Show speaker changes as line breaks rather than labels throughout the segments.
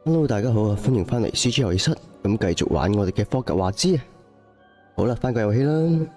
Hello， 大家好啊，歡迎翻嚟 C.g 遊戲室，咁繼續玩我哋嘅霍格華茲啊！好啦，翻個遊戲啦。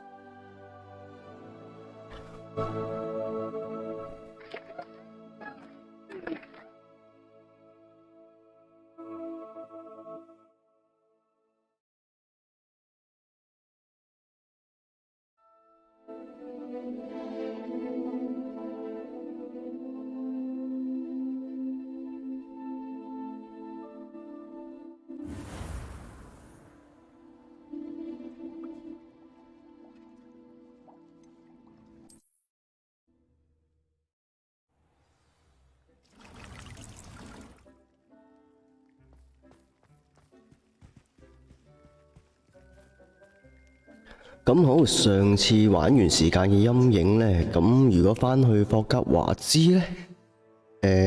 咁好，上次玩完時間嘅陰影呢，咁如果翻去霍格華茲呢，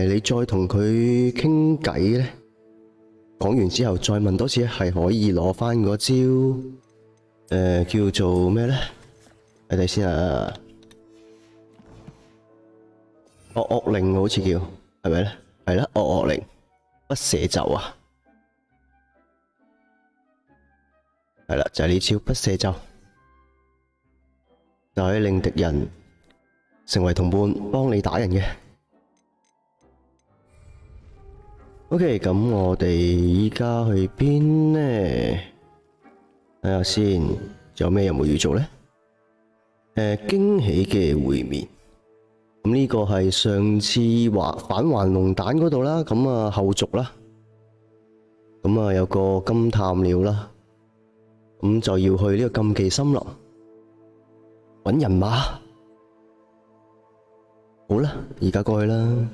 你再同佢傾偈呢，講完之後再問多次係可以攞翻嗰招，叫做咩呢？睇睇先啊，惡令好似叫，係咪呢？係啦，惡令不赦咒啊，係啦，就係呢招不赦咒。就可以令敵人成為同伴，幫你打人嘅。OK， 咁我哋依家去邊呢？睇下先，仲有咩任務要做呢？驚喜嘅會面。咁呢個係上次返還龍蛋嗰度啦，咁啊後續啦。咁啊有個金探鳥啦，咁就要去呢個禁忌森林。搵人馬，好啦，而家過去啦。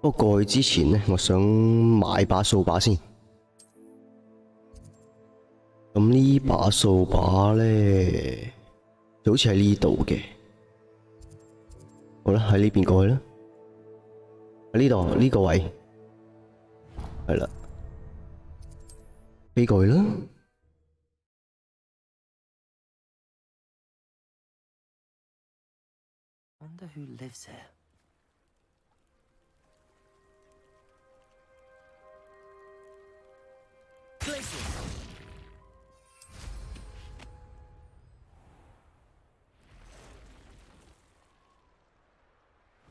不過過去之前呢，我想買把掃把先。咁呢把掃把呢，就好似喺呢度嘅。好啦，喺呢邊過去啦。喺呢度呢個位，係啦。飛過去啦！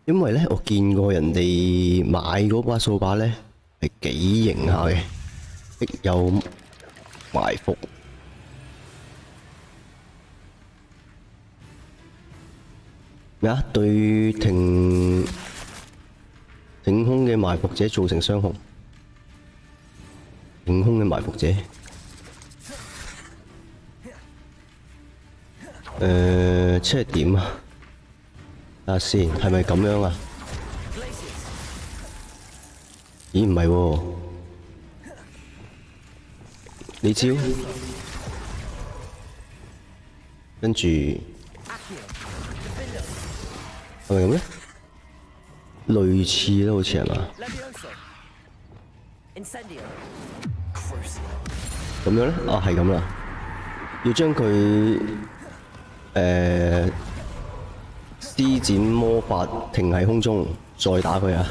因為咧，我見過人哋買嗰把掃把咧係幾型下嘅。有埋伏，咩啊？對挺空嘅埋伏者造成傷害，挺空嘅埋伏者，即係點啊？睇下先，係咪咁樣啊？咦，唔係喎。呢招，跟住係咪咁咧？類似啦，好似係嘛？咁樣咧？啊，係咁啦。要將佢施展魔法停喺空中，再打佢啊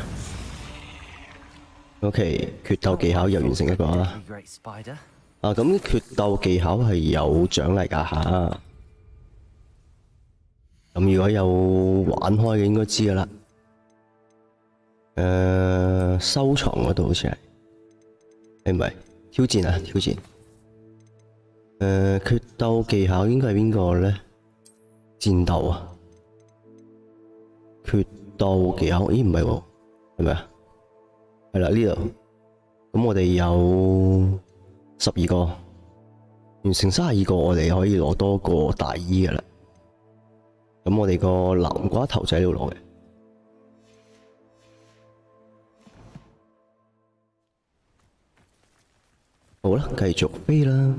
！OK， 決鬥技巧又完成一個啦。咁決鬥技巧係有獎勵㗎吓，咁如果有玩開嘅應該知㗎啦。收藏嗰度好似係，唔係挑戰啊？挑戰。決鬥技巧應該係邊個咧？戰鬥啊！決鬥技巧，咦唔係喎，係咪啊？係啦呢度，咁我哋有12個，完成32個，我哋可以攞多個大衣噶啦。咁我哋個南瓜頭仔呢度攞嘅。好啦，繼續飛啦。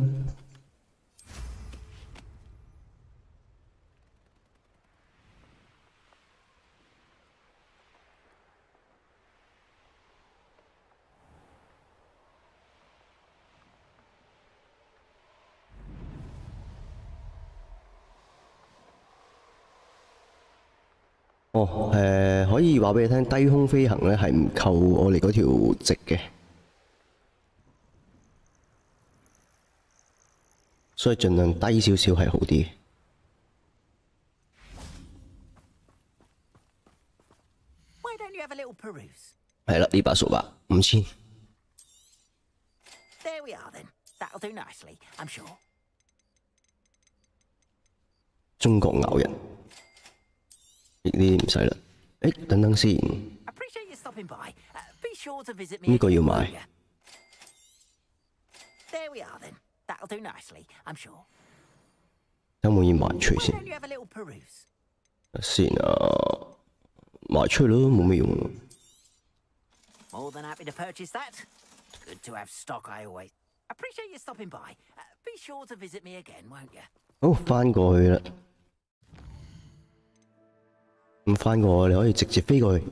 哦，可以話俾你聽，低空飛行咧係唔扣我哋嗰條值嘅，所以盡量低少少係好啲。係啦，呢把掃把5000。中國咬人，呢啲唔使啦。誒，等等先，呢個要買。有冇要賣出先？先啊，賣出咯，冇咩用。好，翻過去啦。唔翻過去，你可以直接飛過去。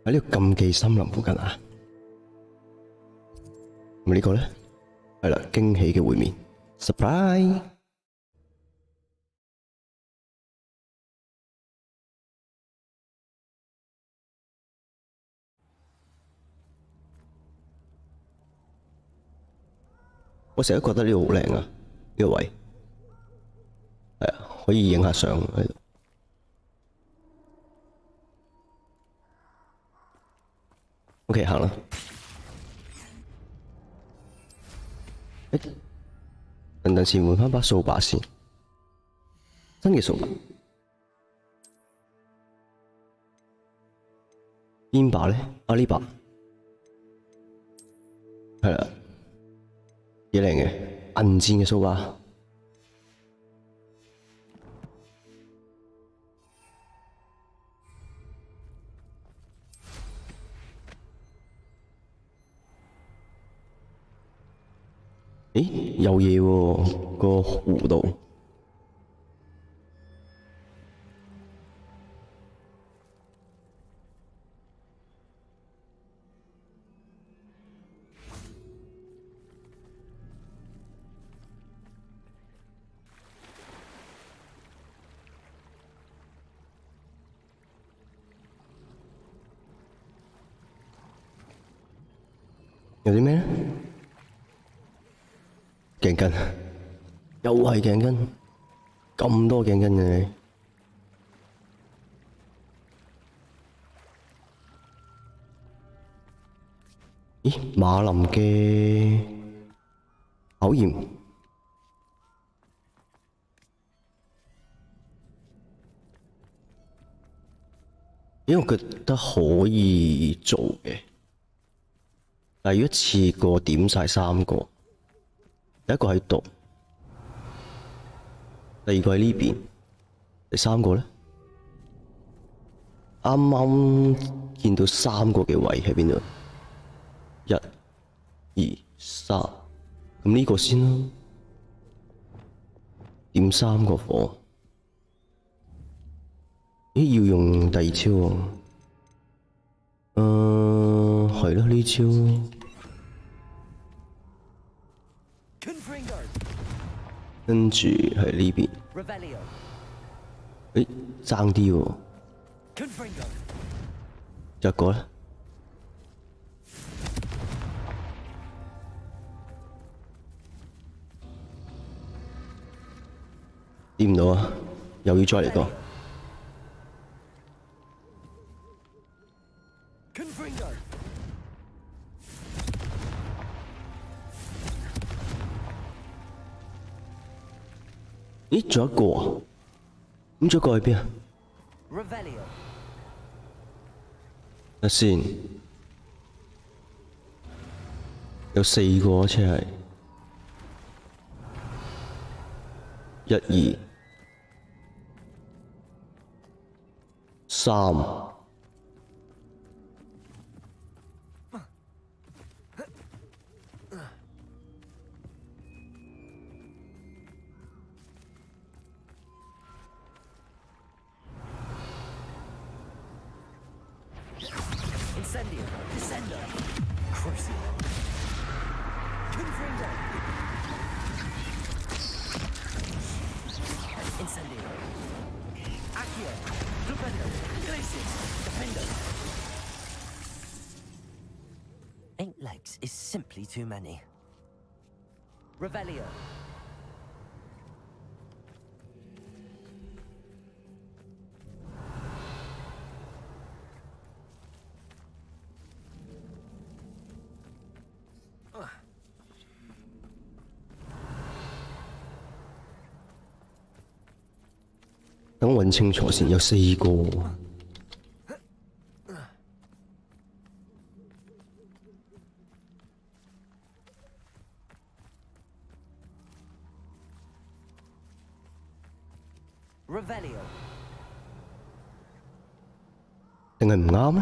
喺呢個禁忌森林附近啊。咁呢個咧，係啦，驚喜嘅會面 ，surprise。我成日都覺得呢度好靚啊，呢個位係啊，可以影下相喺度。OK， 行啦。等先，換翻把掃把先，新嘅掃把。邊把咧？啊，呢把係啦。幾靚嘅銀箭嘅掃把，咦，有嘢喎，個湖度。有啲咩咧？頸巾，又係頸巾，咁多頸巾嘅你。咦，馬林嘅考驗，因為我覺得可以做嘅。但係如果一次過點晒3個，第一個喺度，第二個喺呢邊，第三個咧，啱啱見到3個嘅位喺邊度？1、2、3，咁呢個先啦，點3個火，咦，要用第2招喎。係咯，呢招。跟住喺呢邊，誒，爭啲喎，一個咧，掂唔到啊，又要再嚟個。咦，仲有一個啊？咁仲有一個喺邊啊？睇先，有4個好似係1、2、3。
8 legs is simply too many. Revelio.
Để tôi揾清楚先，有4個。
Revelio.
定係唔啱咩？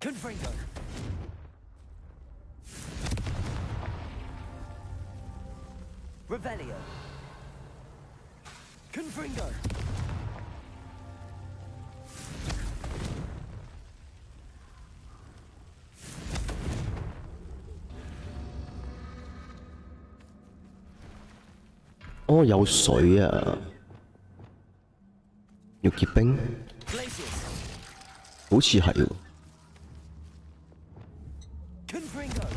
Confringo. Revelio. Confringo.
哦，有水啊！要結冰，
Glacius.
好似係喎。
Confringo.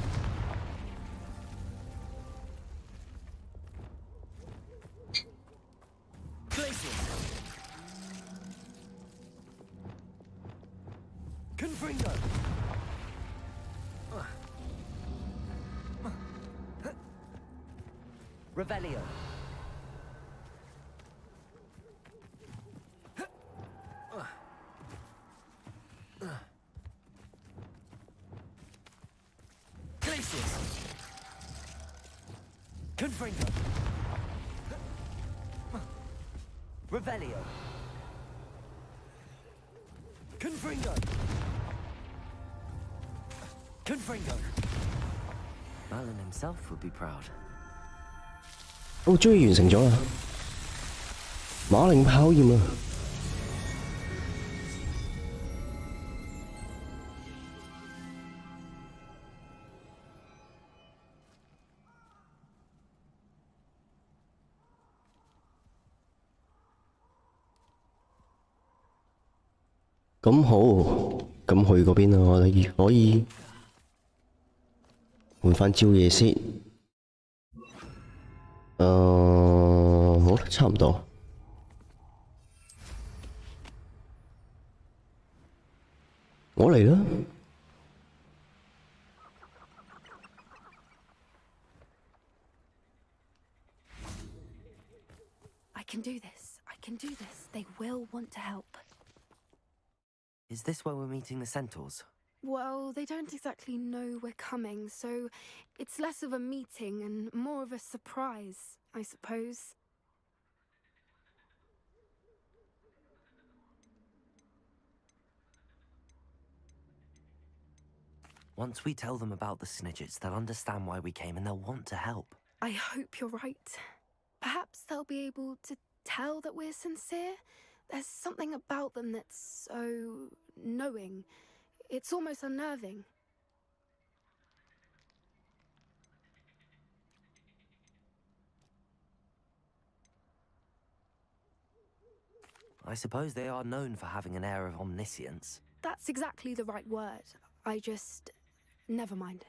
Glacius. Confringo. Revelio. Glacius. Confringo. Revelio. Confringo. Confringo. Merlin himself would be proud.
我終於完成咗啦！馬令考驗啊！咁好，咁去嗰邊啊！我哋可以換返招嘢先。好啦，差唔多。我嚟啦！
I can do this. I can do this. They will want to help.
Is this where we're meeting the centaurs?
Well, they don't exactly know we're coming, so it's less of a meeting and more of a surprise, I suppose.
Once we tell them about the Snidgets, they'll understand why we came and they'll want to help.
I hope you're right. Perhaps they'll be able to tell that we're sincere. There's something about them that's so knowing. It's almost unnerving.
I suppose they are known for having an air of omniscience.
That's exactly the right word. I just... never mind.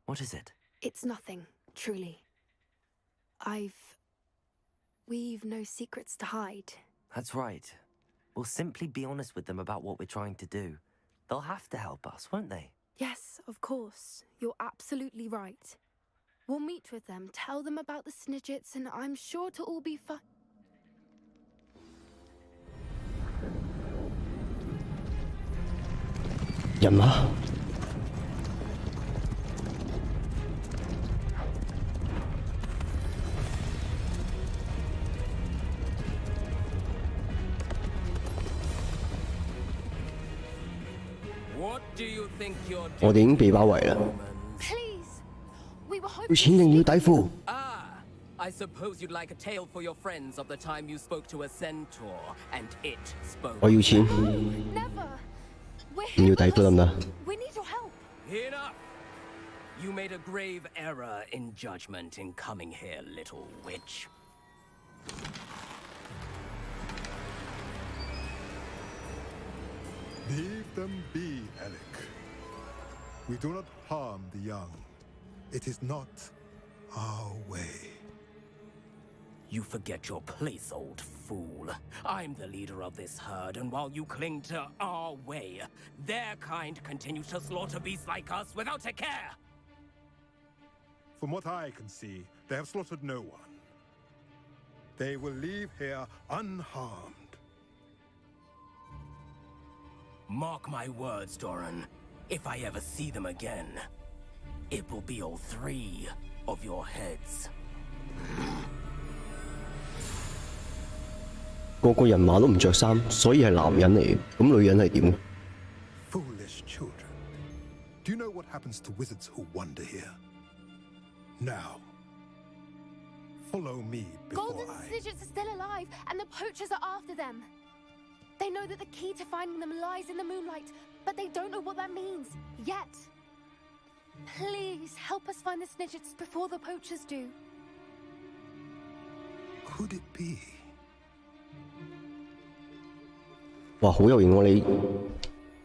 What is it?
It's nothing, truly. We've no secrets to hide.
That's right. We'll simply be honest with them about what we're trying to do. They'll have to help us, won't they?
Yes, of course. You're absolutely right. We'll meet with them, tell them about the Snidgets, and I'm sure to all be fine.
人馬。我哋已經被包圍啦。
Please! We were
要
hoping...
錢定要底褲？
I suppose you'd like a tale for your friends of the time you spoke to a centaur and it spoke.
我要錢，
Never! We're
唔
here
要底褲得唔
because
得？
we need your help.
Enough! You made a grave error in judgment in coming here, little witch.
Leave them be, Alec. We do not harm the young. It is not our way.
You forget your place, old fool. I'm the leader of this herd, and while you cling to our way, their kind continues to slaughter beasts like us without a care!
From what I can see, they have slaughtered no one. They will leave here unharmed.
Mark my words, Doran. If I ever see them again, it will be all 3 of your heads.
個個人馬都唔着衫，所以係男人嚟嘅。咁女人係點？
Foolish children. Do you know what happens to wizards who wander here? Now, follow me before
Golden
I...
Snidgets are still alive, and the poachers are after them. They know that the key to finding them lies in the moonlight, but they don't know what that means, yet. Please, help us find the Snidgets before the poachers do.
Could it be?
哇，好有型喎你！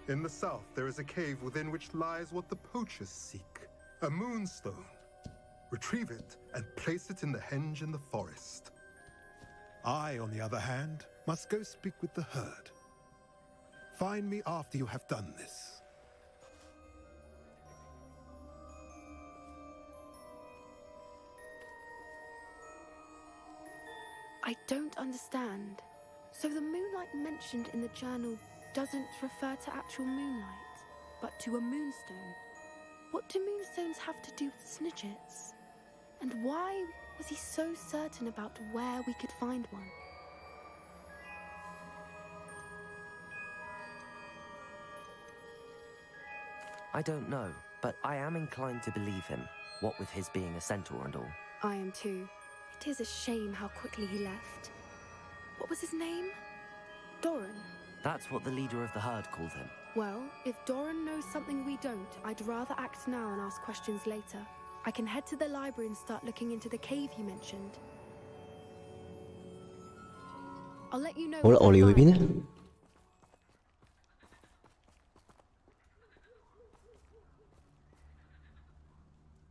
In the south, there is a cave within which lies what the poachers seek. A moonstone. Retrieve it and place it in the henge in the forest. I, on the other hand, must go speak with the herd. Find me after you have done this.
I don't understand. So the moonlight mentioned in the journal doesn't refer to actual moonlight, but to a moonstone. What do moonstones have to do with Snidgets? And why was he so certain about where we could find one?
I don't know, but I am inclined to believe him, what with his being a centaur and all.
I am too. It is a shame how quickly he left. What was his name? Doran.
That's what the leader of the herd called him.
Well, if Doran knows something we don't, I'd rather act now and ask questions later. I can head to the library and start looking into the cave you mentioned. I'll let you know.
好啦，我哋要去邊呢？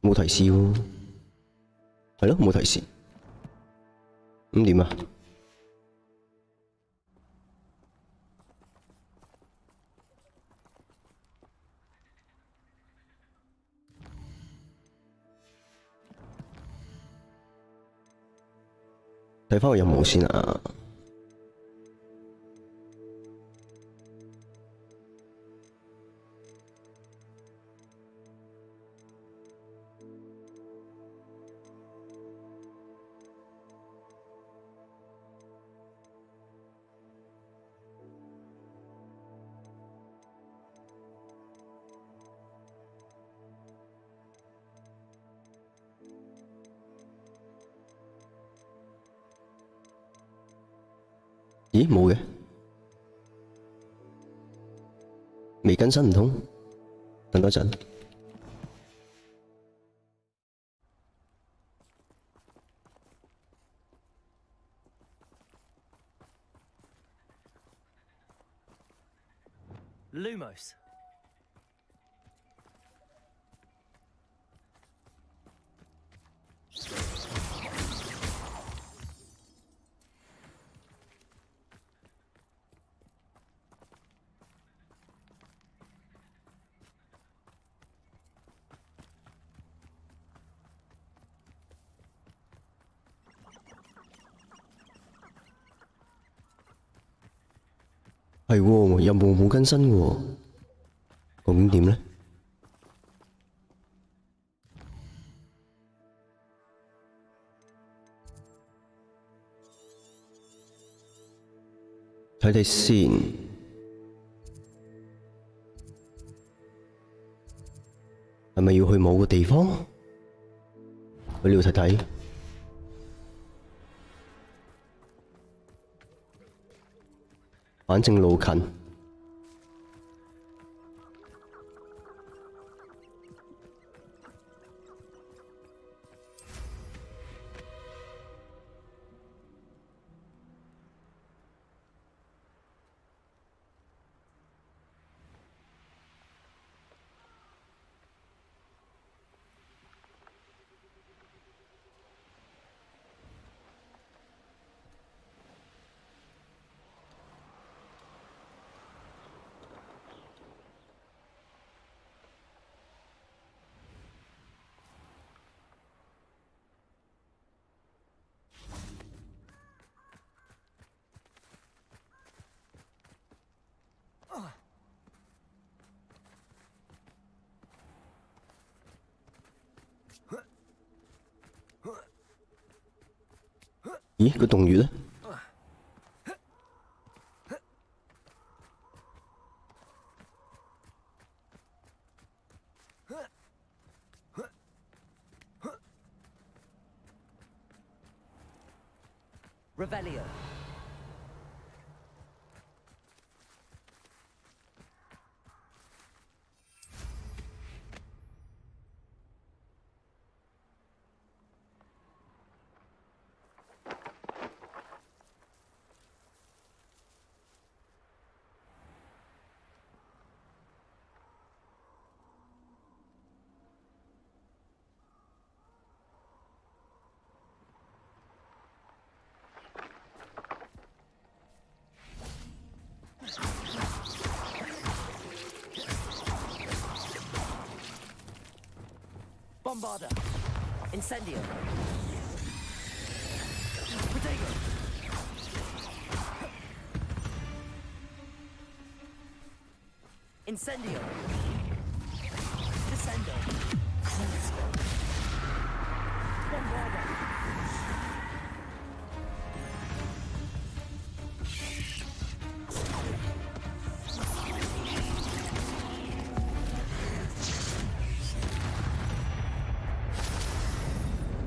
冇提示喎，係咯，冇提示。咁點啊？睇返個任務先啊！咦，冇嘅，未更新唔通？等多陣。
Lumos.
係喎，任務冇更新喎，究竟點呢？睇睇先，係咪要去某個地方？去呢度睇睇。反正路近。咦，個洞穴咧？
Revelio. Bombarda. Incendio. Protego. Incendio. Descendo. Bombarda.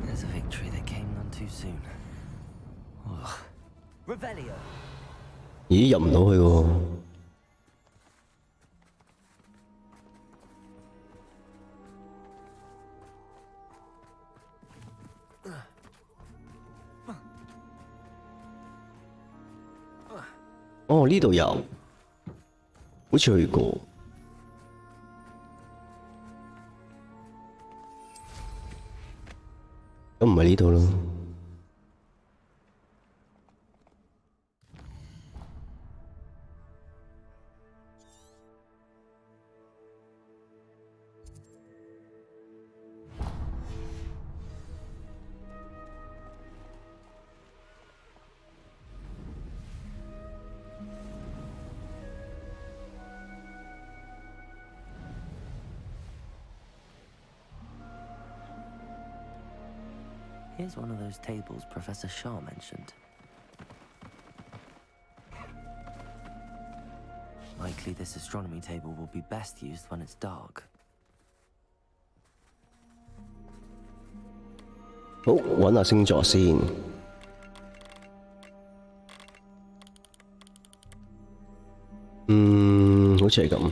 There's a victory that came none too soon. Ugh. Revelio.
咦，入唔到去喎。 哦，呢度有，好似去過。咁唔係呢度咯。
Here's one of those tables Professor Shaw mentioned. Likely this astronomy table will be best used when it's dark.
好，揾下星座先。好似係咁。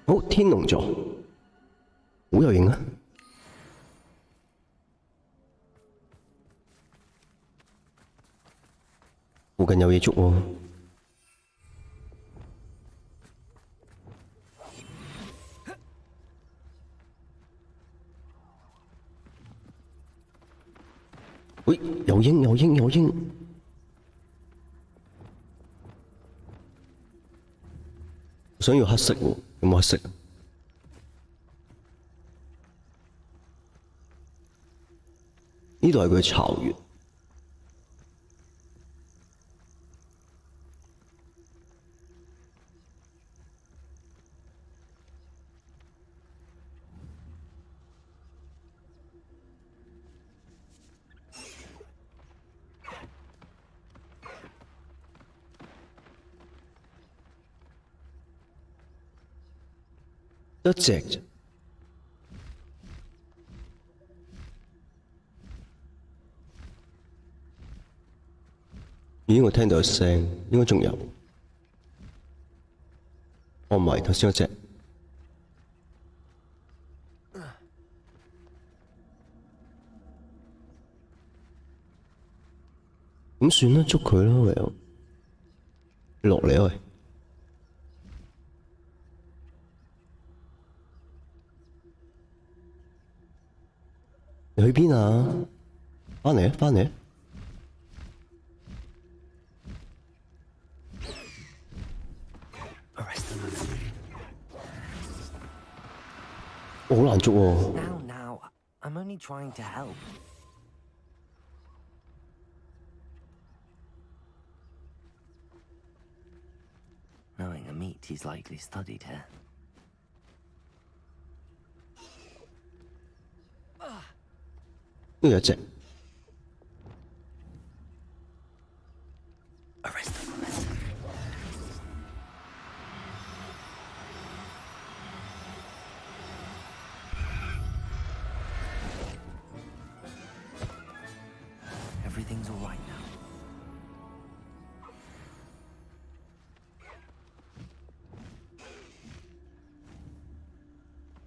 好，天龍座，好有型啊！附近有嘢捉喎。喂，有鷹，有鷹，有鷹！我想要黑色喎。 有冇黑色？呢度係佢嘅巢穴。一隻啫。咦，我聽到聲，應該仲有。哦，唔係，頭先嗰隻。咁算啦，捉佢啦，唯有落嚟喂。你去邊啊？翻嚟啊！翻嚟啊！我好難捉喎。
Now, I'm only trying to help. Knowing a meat, he's likely studied here.
呢度有一隻。
Arrest the bullet. Everything's all right now.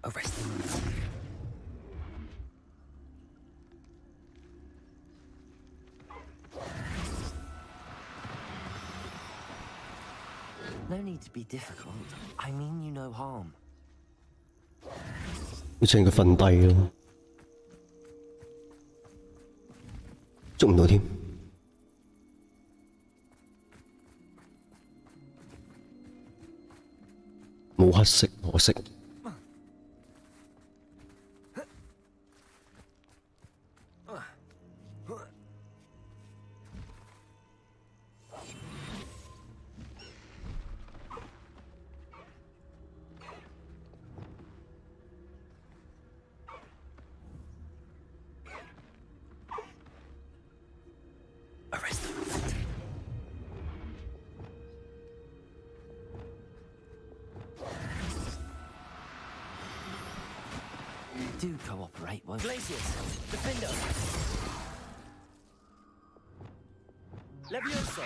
Arrest the bullet. No need to be difficult. I mean you no harm.
要趁佢瞓低咯，捉唔到添。冇黑色，可惜。
Arrest the bullet. Do cooperate, won't you?
Glacius, Defender. Levioso.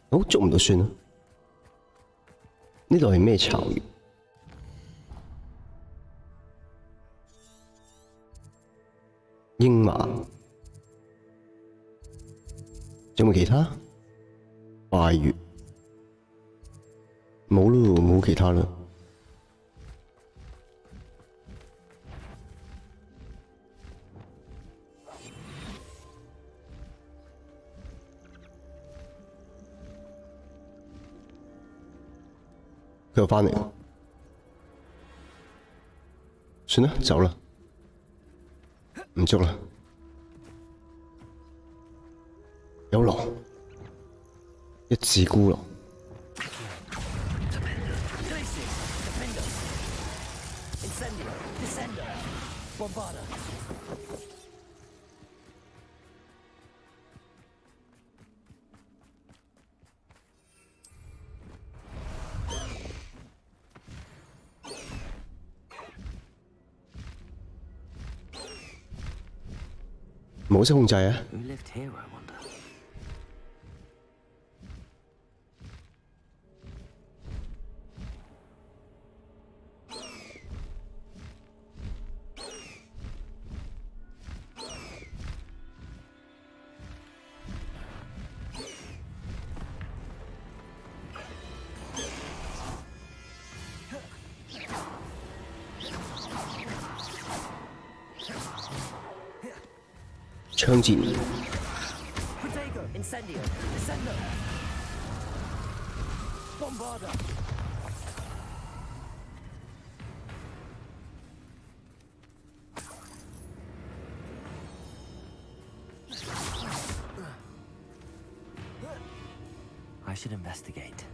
好，捉唔到算啦。呢度係咩巢穴？鷹馬，仲有冇其他？拜月，冇咯，冇其他啦。佢又返嚟啦，算啦，走啦，唔捉啦。有狼，一隻孤狼。
Glacius, Defender. Incendio, Descender. Bombarda.
冇識控制啊！
Who lived here, I wonder?
槍戰
Protego, Incendio, Descender. Bombarda.
I should investigate.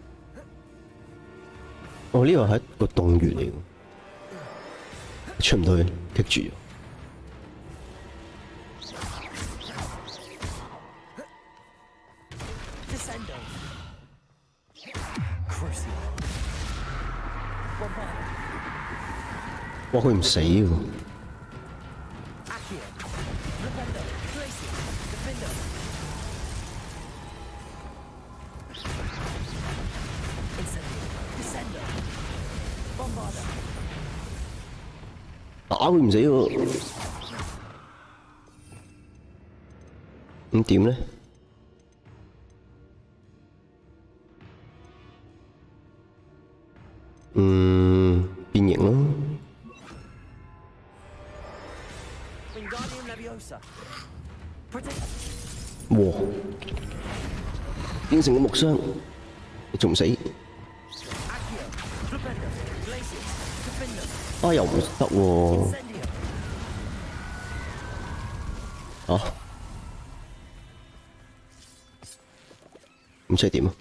哦，呢個係一個洞穴嚟嘅，出唔到去，棘住咗。
Descendo. Crucio. Bombarda.
哇！佢唔死喎，
Accio. Defender. Glacius, Defender. Incendio, Descender. Bombarda.
打佢唔死喎。咁點咧？變形咯。
Wingardium Leviosa. Protect.
哇！變成個木箱，你仲唔死？
Accio. Flipendo. Glacius. Defender.
啊，又唔得喎！
Incendio.
啊？咁即係點啊？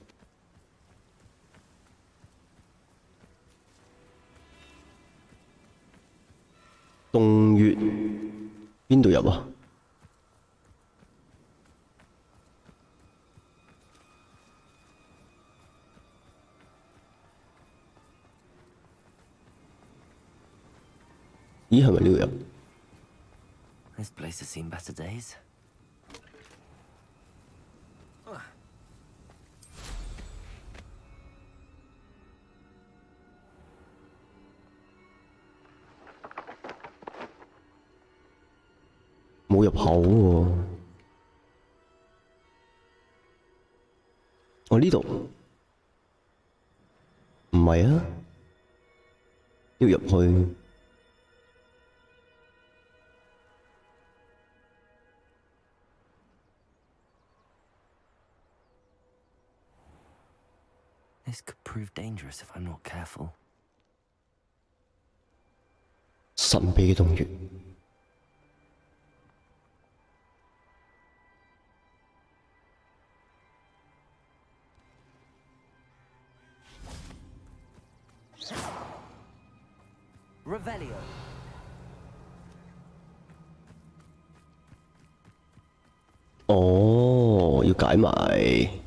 洞穴邊度入啊？咦，係咪呢度入？
This place has seen better days.
冇入口喎。哦，呢度唔係啊，要入去。
This could prove dangerous if I'm not careful.
神秘嘅洞穴。
Revelio.
哦，要解埋。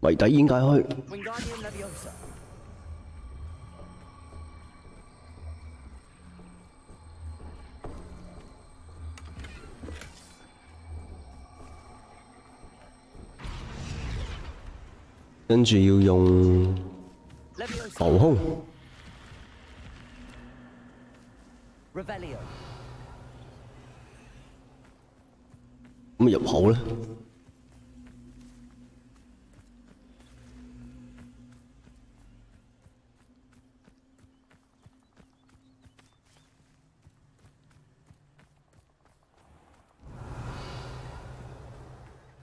謎底已經解開，
Wingardium Leviosa.
跟住要用
Leviosa.
浮空，
Revelio.
咁入口咧？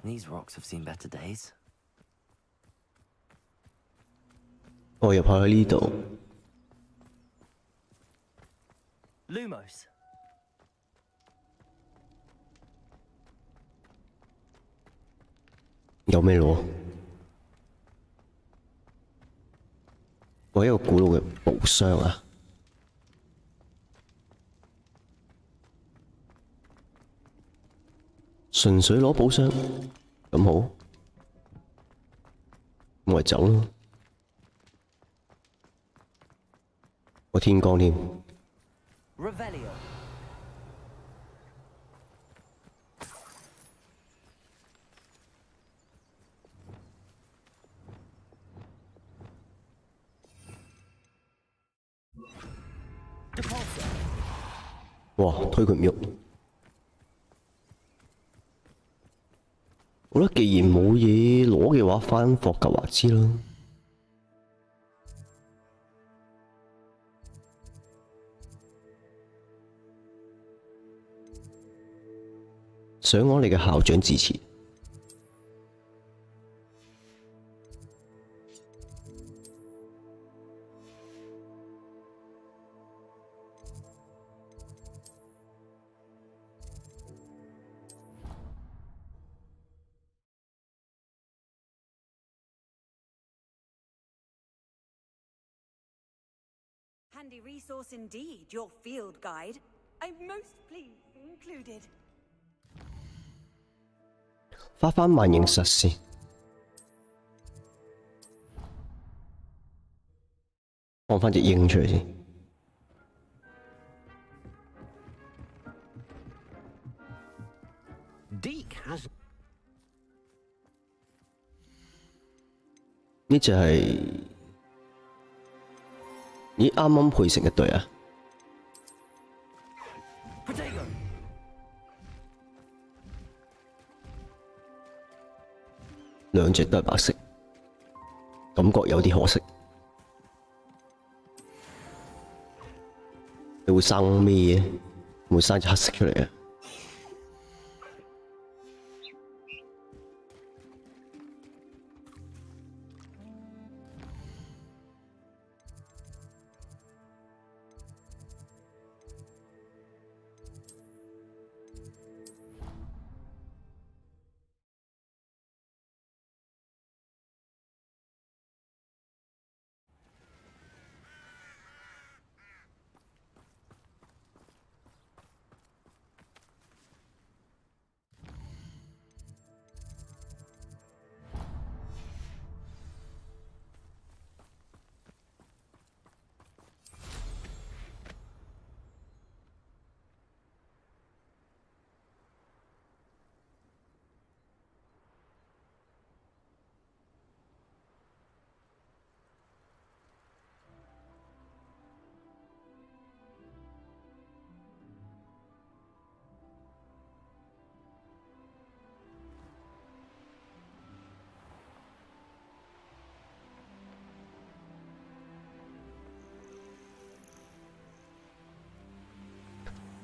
These rocks have seen better days.
我入口喺呢度，
Lumos.
有咩攞？我一個古老嘅寶箱啊！純粹攞寶箱，咁好，我咪走咯。我天光添，
Revelio.
哇！推佢唔喐。我覺得既然冇嘢攞嘅話，返霍格華茲啦。想我哋嘅校長致辭。
Handy resource indeed, your field guide. I'm most pleased included.
花番萬應實先，放返隻鷹出嚟先。
Deke has
呢只係咦，啱啱配成一對啊！
Potato!
兩隻都係白色，感覺有啲可惜。你會生咩嘅？會生隻黑色出嚟啊？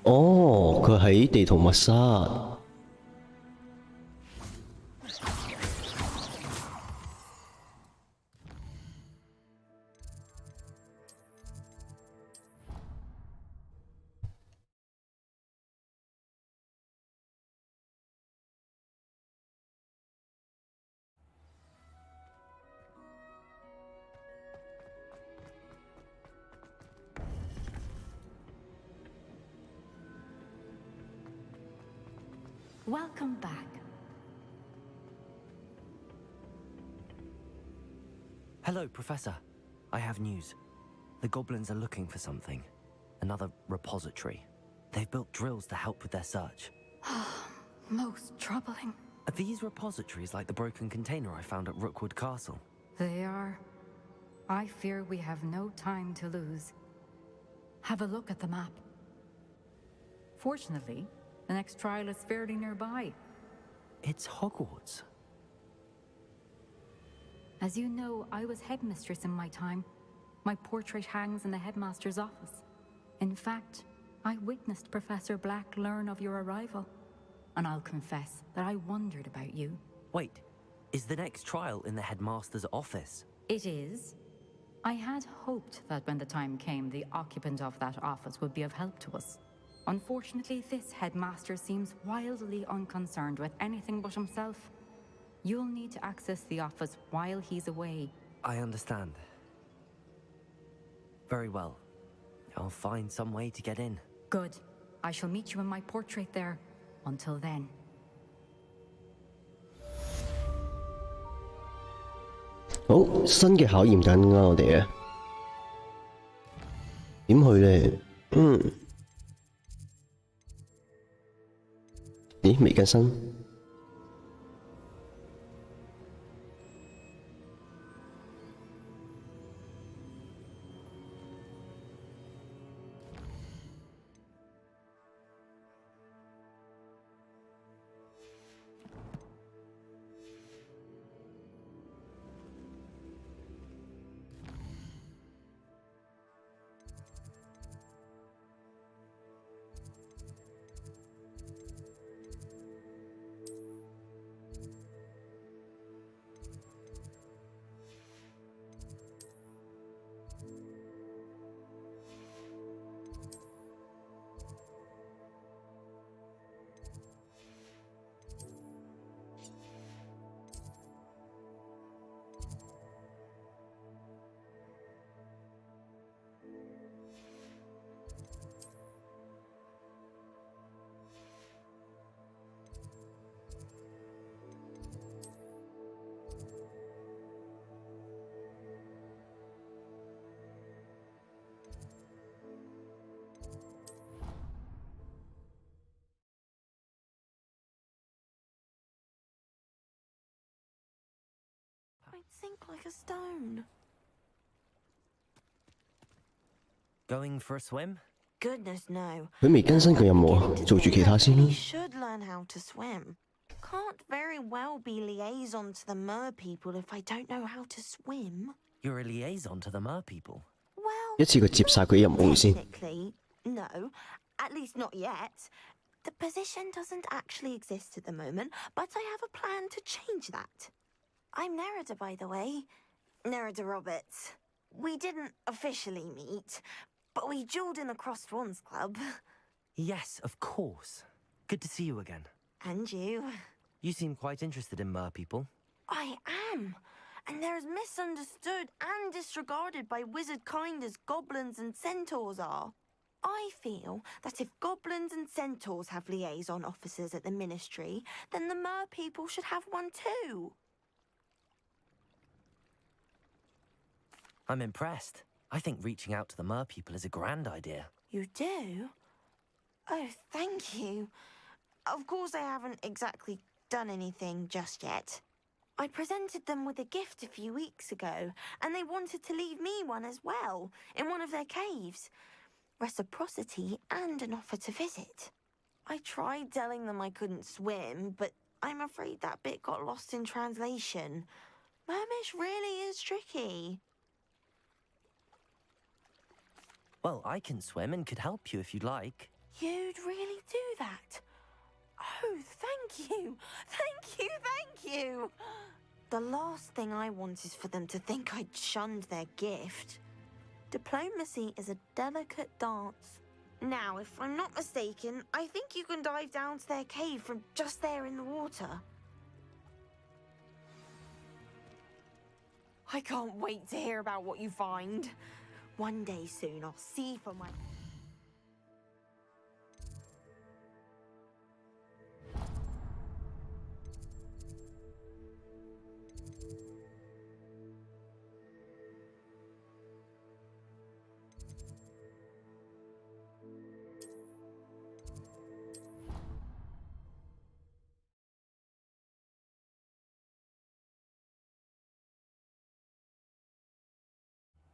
哦，佢喺地圖密室。
Welcome back.
Hello, Professor. I have news. The goblins are looking for something. Another repository. They've built drills to help with their search.
Most troubling.
Are these repositories like the broken container I found at Rookwood Castle?
They are. I fear we have no time to lose. Have a look at the map. Fortunately, the next trial is fairly nearby.
It's Hogwarts.
As you know, I was headmistress in my time. My portrait hangs in the headmaster's office. In fact, I witnessed Professor Black learn of your arrival. And I'll confess that I wondered about you.
Wait, is the next trial in the headmaster's office?
It is. I had hoped that when the time came, the occupant of that office would be of help to us. Unfortunately, this headmaster seems wildly unconcerned with anything but himself. You'll need to access the office while he's away.
I understand. Very well. I'll find some way to get in.
Good. I shall meet you in my portrait there. Until then.
好，新嘅考驗緊我哋啊！點去咧？咦，未更新？I
think like a stone.
Going for a swim?
Goodness no.
佢未更新個任務啊，做住其他先啦
We。should learn how to swim. Can't very well be liaison to the mer people if I don't know how to swim.
You're a liaison to the mer people.
Well,
一次過接晒佢啲任務先。
technically, no. At least not yet. The position doesn't actually exist at the moment, but I have a plan to change that. I'm Nerida, by the way. Nerida Roberts. We didn't officially meet, but we duelled in the Crossed Wands Club.
Yes, of course. Good to see you again.
And you.
You seem quite interested in mer people.
I am. And they're as misunderstood and disregarded by wizard kind as goblins and centaurs are. I feel that if goblins and centaurs have liaison officers at the ministry, then the mer people should have one too.
I'm impressed. I think reaching out to the mer people is a grand idea.
You do? Oh, thank you. Of course I haven't exactly done anything just yet. I presented them with a gift a few weeks ago, and they wanted to leave me one as well, in one of their caves. Reciprocity and an offer to visit. I tried telling them I couldn't swim, but I'm afraid that bit got lost in translation. Mermish really is tricky.
Well, I can swim and could help you if you'd like.
You'd really do that? Oh, thank you! Thank you, thank you! The last thing I want is for them to think I'd shunned their gift. Diplomacy is a delicate dance. Now, if I'm not mistaken, I think you can dive down to their cave from just there in the water. I can't wait to hear about what you find. One day soon, I'll see for my...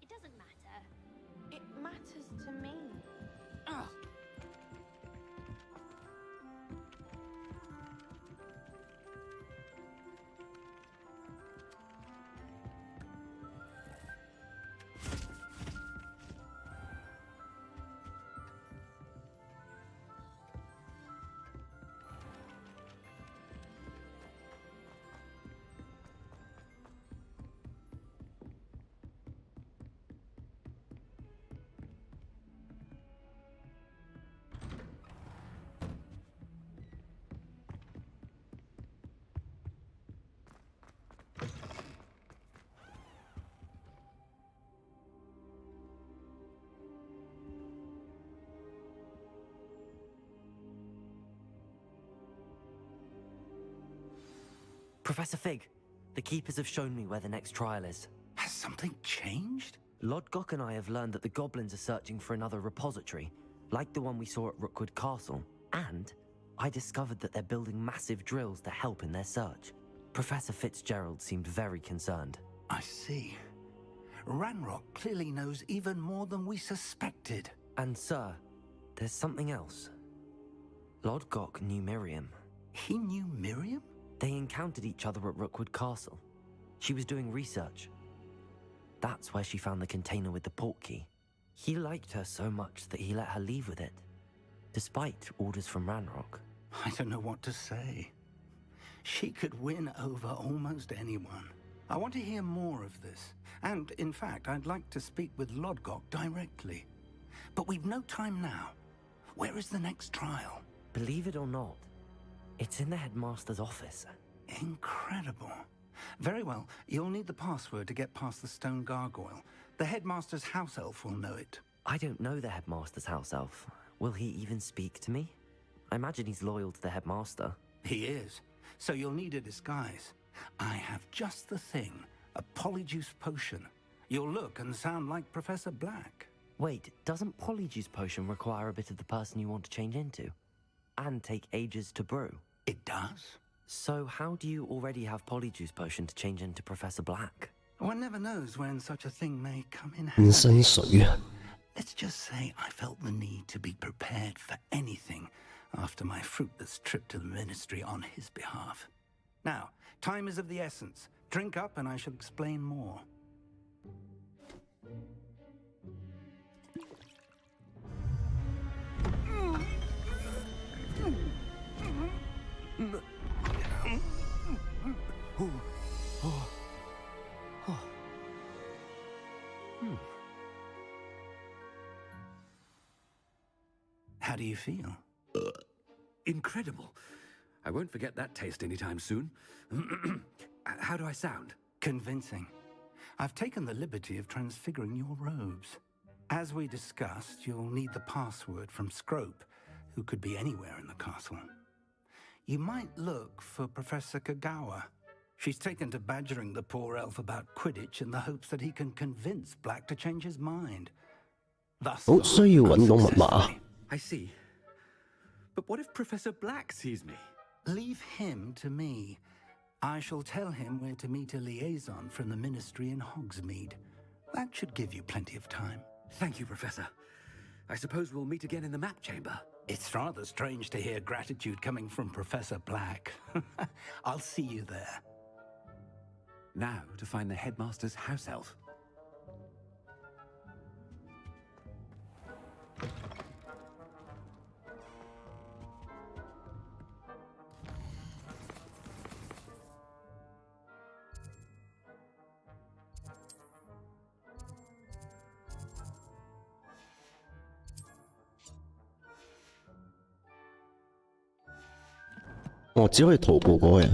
It doesn't matter.
It matters to me. Ugh.
Professor Fig, the Keepers have shown me where the next trial is.
Has something changed?
Lodgok and I have learned that the goblins are searching for another repository, like the one we saw at Rookwood Castle. And I discovered that they're building massive drills to help in their search. Professor Fitzgerald seemed very concerned.
I see. Ranrock clearly knows even more than we suspected.
And sir, there's something else. Lodgok knew Miriam.
He knew Miriam?
They encountered each other at Rookwood Castle. She was doing research. That's where she found the container with the portkey. He liked her so much that he let her leave with it, despite orders from Ranrock.
I don't know what to say. She could win over almost anyone. I want to hear more of this. And, in fact, I'd like to speak with Lodgok directly. But we've no time now. Where is the next trial?
Believe it or not, it's in the headmaster's office.
Incredible. Very well, you'll need the password to get past the stone gargoyle. The headmaster's house elf will know it.
I don't know the headmaster's house elf. Will he even speak to me? I imagine he's loyal to the headmaster.
He is. So you'll need a disguise. I have just the thing. A polyjuice potion. You'll look and sound like Professor Black.
Wait, doesn't Polyjuice Potion require a bit of the person you want to change into? And take ages to brew?
It does.
So how do you already have Polyjuice Potion to change into Professor Black?
One never knows when such a thing may come in
變
handy.
身水啊！
Let's just say I felt the need to be prepared for anything after my fruitless trip to the ministry on his behalf. Now, time is of the essence. Drink up and I shall explain more. How do you feel?
Incredible. I won't forget that taste anytime soon. How do I sound?
Convincing. I've taken the liberty of transfiguring your robes. As we discussed, you'll need the password from Scrope, who could be anywhere in the castle. You might look for Professor Kagawa. She's taken to badgering the poor elf about Quidditch in the hopes that he can convince Black to change his mind. Thus
好，需要揾到密碼啊。
I see. But what if Professor Black sees me?
Leave him to me. I shall tell him where to meet a liaison from the ministry in Hogsmeade. That should give you plenty of time.
Thank you, Professor. I suppose we'll meet again in the map chamber.
It's rather strange to hear gratitude coming from Professor Black. I'll see you there.
Now to find the headmaster's house elf.
Oh, 我只可以徒步過去。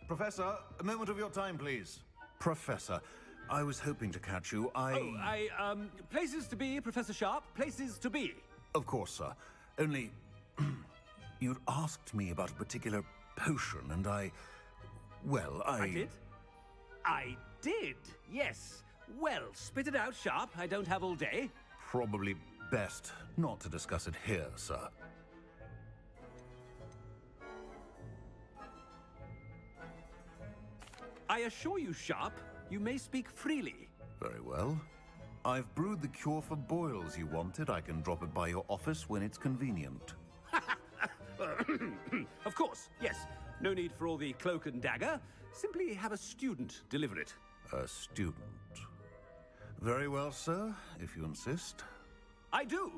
Professor, a moment of your time, please. Professor, I was hoping to catch you.
Places to be, Professor Sharp, places to be.
Of course, sir. Only, you'd asked me about a particular potion, and well,
I did, yes. Well, spit it out, Sharp. I don't have all day.
Probably best not to discuss it here, sir.
I assure you, Sharp, you may speak freely.
Very well. I've brewed the cure for boils you wanted. I can drop it by your office when it's convenient.
Of course, yes. No need for all the cloak and dagger. Simply have a student deliver it.
A student. Very well, sir, if you insist.
I do.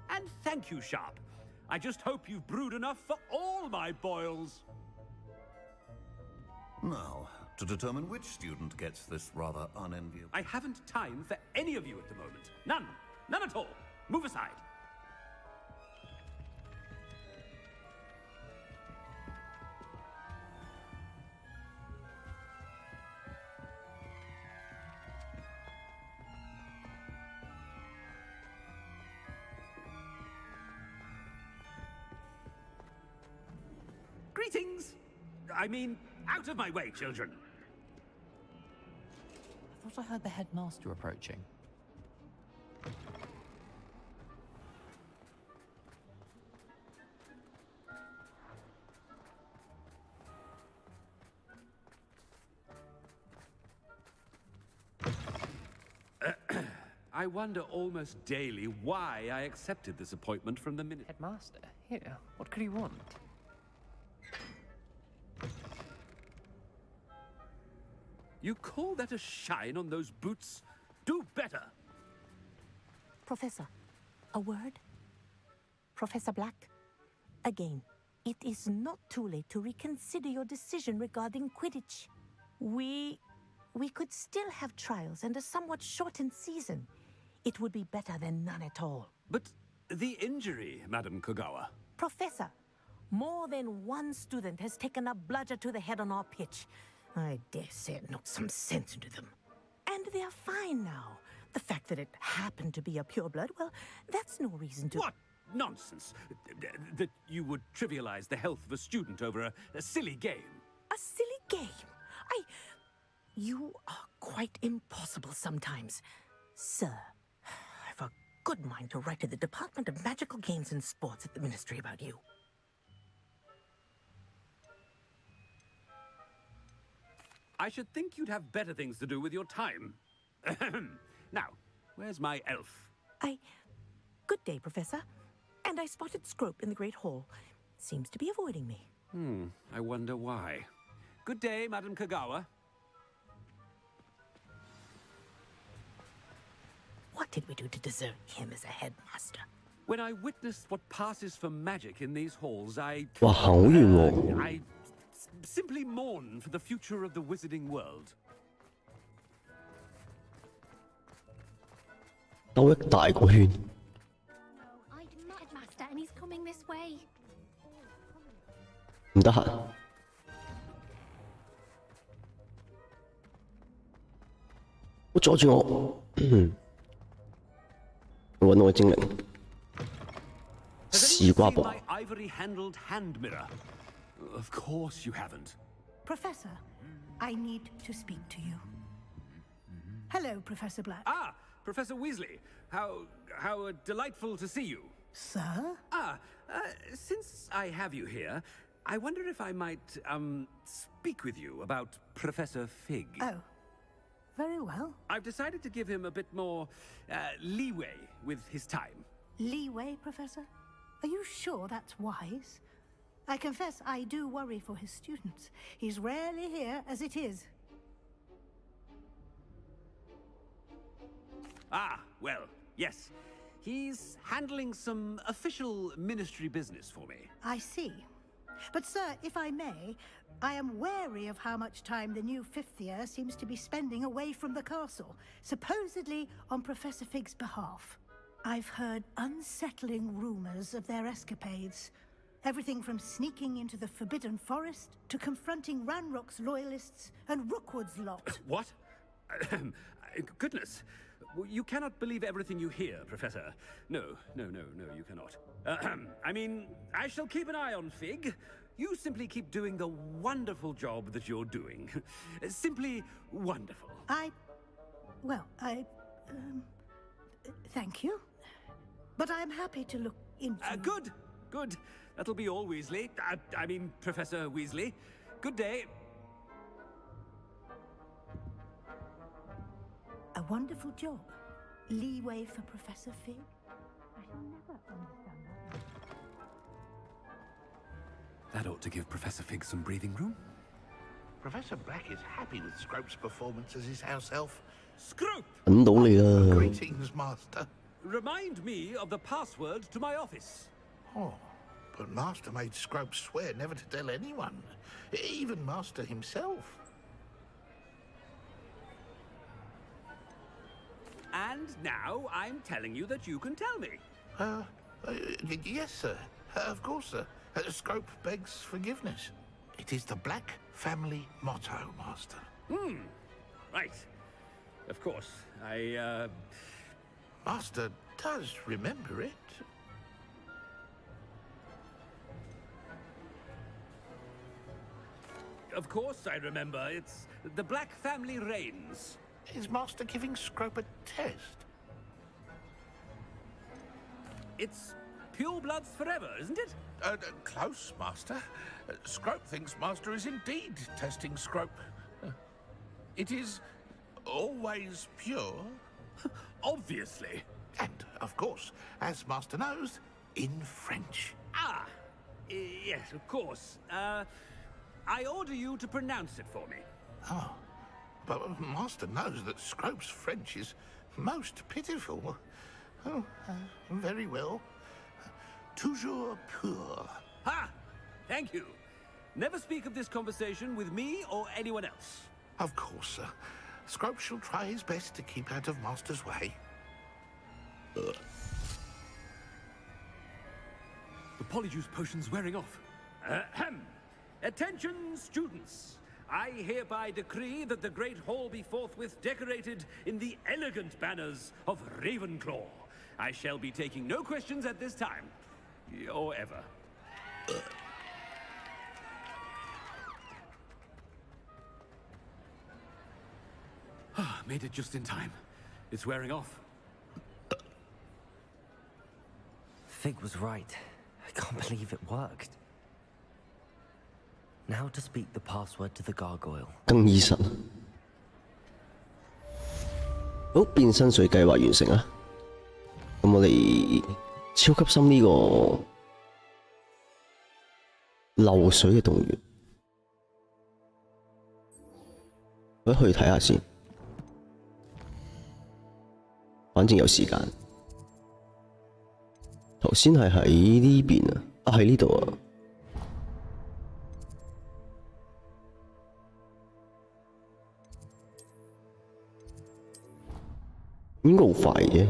And thank you, Sharp. I just hope you've brewed enough for all my boils.
Now, to determine which student gets this rather unenviable...
I haven't time for any of you at the moment. None. None at all. Move aside. Greetings! I mean, out of my way, children.
I thought I heard the headmaster approaching.
I wonder almost daily why I accepted this appointment from the minister.
Headmaster? Here, what could he want?
You call that a shine on those boots? Do better!
Professor, a word? Professor Black, again, it is not too late to reconsider your decision regarding Quidditch. We could still have trials and a somewhat shortened season. It would be better than none at all.
But the injury, Madam Kagawa.
Professor, more than one student has taken a bludger to the head on our pitch. I dare say it knocked some sense into them. And they're fine now. The fact that it happened to be a pureblood, well, that's no reason to...
What nonsense! That you would trivialize the health of a student over a silly game.
A silly game? You are quite impossible sometimes. Sir, I've a good mind to write to the Department of Magical Games and Sports at the Ministry about you.
I should think you'd have better things to do with your time. Now, where's my elf?
Good day, Professor. And I spotted Scrope in the Great Hall. Seems to be avoiding me.
I wonder why. Good day, Madam Kagawa.
What did we do to deserve him as a headmaster?
When I witnessed what passes for magic in these halls, I simply mourn for the future of the wizarding world.
兜一大個圈，
I'd Headmaster, and he's coming this way.
唔得閒。我阻住我，揾到個精靈，試瓜
Seen
薄。
my ivory-handled hand mirror? Of course you haven't.
Professor, I need to speak to you. Hello, Professor Black.
Ah, Professor Weasley. How delightful to see you.
Sir?
Since I have you here, I wonder if I might, speak with you about Professor Fig.
Oh, very well.
I've decided to give him a bit more, leeway with his time.
Leeway, Professor? Are you sure that's wise? I confess I do worry for his students. He's rarely here as it is.
Ah, well, yes. He's handling some official ministry business for me.
I see. But, sir, if I may, I am wary of how much time the new fifth year seems to be spending away from the castle, supposedly on Professor Fig's behalf. I've heard unsettling rumors of their escapades. Everything from sneaking into the Forbidden Forest to confronting Ranrock's loyalists and Rookwood's lot.
What? Goodness. You cannot believe everything you hear, Professor. No, you cannot. I mean, I shall keep an eye on Fig. You simply keep doing the wonderful job that you're doing. Simply wonderful.
Thank you. But I'm happy to look into...
Good. That'll be all, Weasley. I mean, Professor Weasley. Good day.
A wonderful job. Leeway for Professor Fig. I shall never understand that.
That ought to give Professor Fig some breathing room.
Professor Black is happy with Scrope's performance as his house elf.
Scrope!
揾到你啦！
Greetings, Master.
Remind me of the password to my office.
Oh, but Master made Scrope swear never to tell anyone, even Master himself.
And now I'm telling you that you can tell me.
Yes, sir. Of course, sir. Scrope begs forgiveness. It is the Black family motto, Master.
Right. Of course.
Master does remember it.
Of course I remember. It's the Black family reigns.
Is Master giving Scrope a test?
It's pure bloods forever, isn't it?
Close, Master. Scrope thinks Master is indeed testing Scrope. It is always pure.
Obviously.
And, of course, as Master knows, in French.
Yes, of course. I order you to pronounce it for me.
Oh, but Master knows that Scrope's French is most pitiful. Oh, very well. Toujours pur.
Ha! Thank you. Never speak of this conversation with me or anyone else.
Of course, sir. Scrope shall try his best to keep out of Master's way.
The Polyjuice potion's wearing off. Ahem. Attention, students. I hereby decree that the Great Hall be forthwith decorated in the elegant banners of Ravenclaw. I shall be taking no questions at this time. Or ever. Made it just in time. It's wearing off.
Fig was right. I can't believe it worked. Now to speak the password to the gargoyle.
更衣室。好，變身水計劃完成啦。咁我哋超級深呢個漏水嘅洞穴，我去睇下先。反正有時間。頭先係喺呢邊啊，喺呢度啊。應該好快嘅。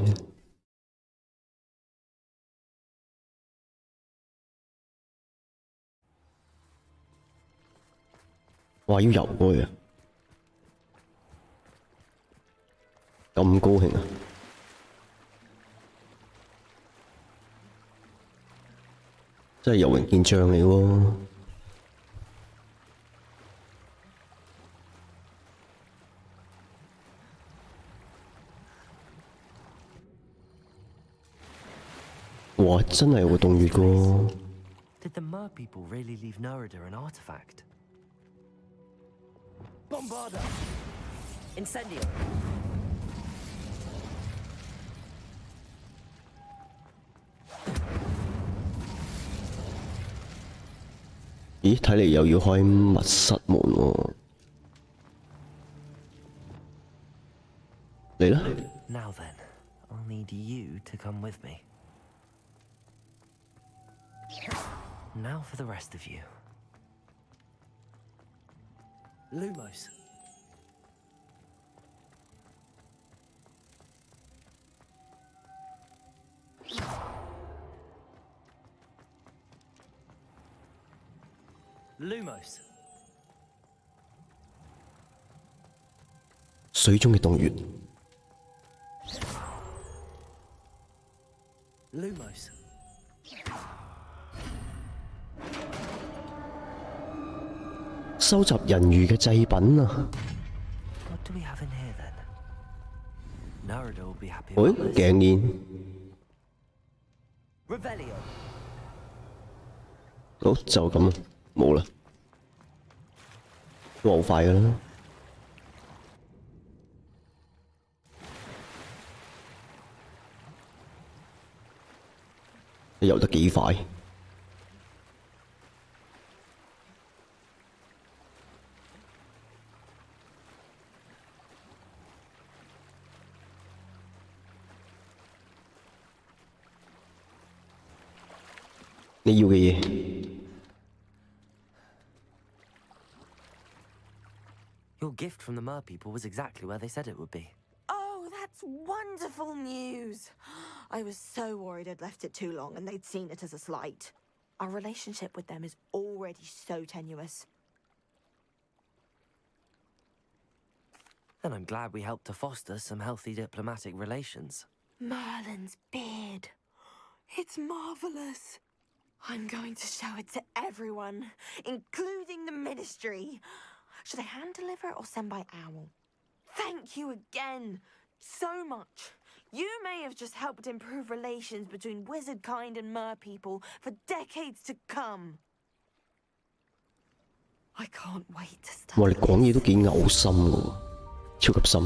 話要游過去啊！咁高興啊！真係游泳健將嚟喎！哇！真係有個洞穴喎。
Did the Mer people really leave Nerida an artifact? Bombarda! Incendio!
咦？睇嚟又要開密室門喎。嚟啦！
Now then, I'll need you to come with me. Now for the rest of you. Lumos. Lumos.
水中嘅洞穴。
Lumos.
收集人魚嘅祭品啊！
What do we have in here then? Nerida will be happy
喂，
about this.
頸鏈。
Revelio.
好，就咁啦，冇啦，都好快噶啦。你游得幾快？你要嘅嘢。
Your gift from the Mer people was exactly where they said it would be.
Oh, that's wonderful news! I was so worried I'd left it too long and they'd seen it as a slight. Our relationship with them is already so tenuous.
And I'm glad we helped to foster some healthy diplomatic relations.
Merlin's beard. It's marvelous. I'm going to show it to everyone, including the Ministry. Should I hand deliver it or send by owl? Thank you again so much. You may have just helped improve relations between wizard kind and mer people for decades to come. I can't wait to start.
哇！你講嘢都幾嘔心喎，超級深。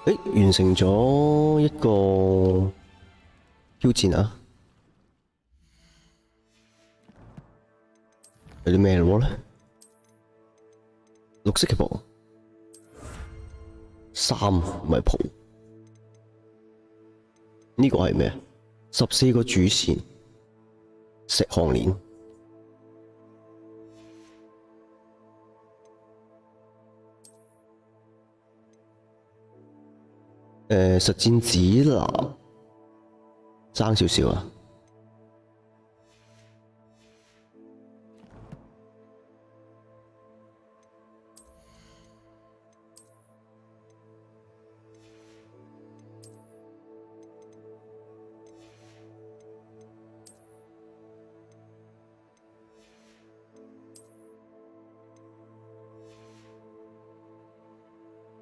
誒，完成咗一個挑戰啊！有啲咩咯咧？綠色嘅袍，衫唔係袍。呢個係咩？14個主線，石項鏈。實戰指南爭少少啊！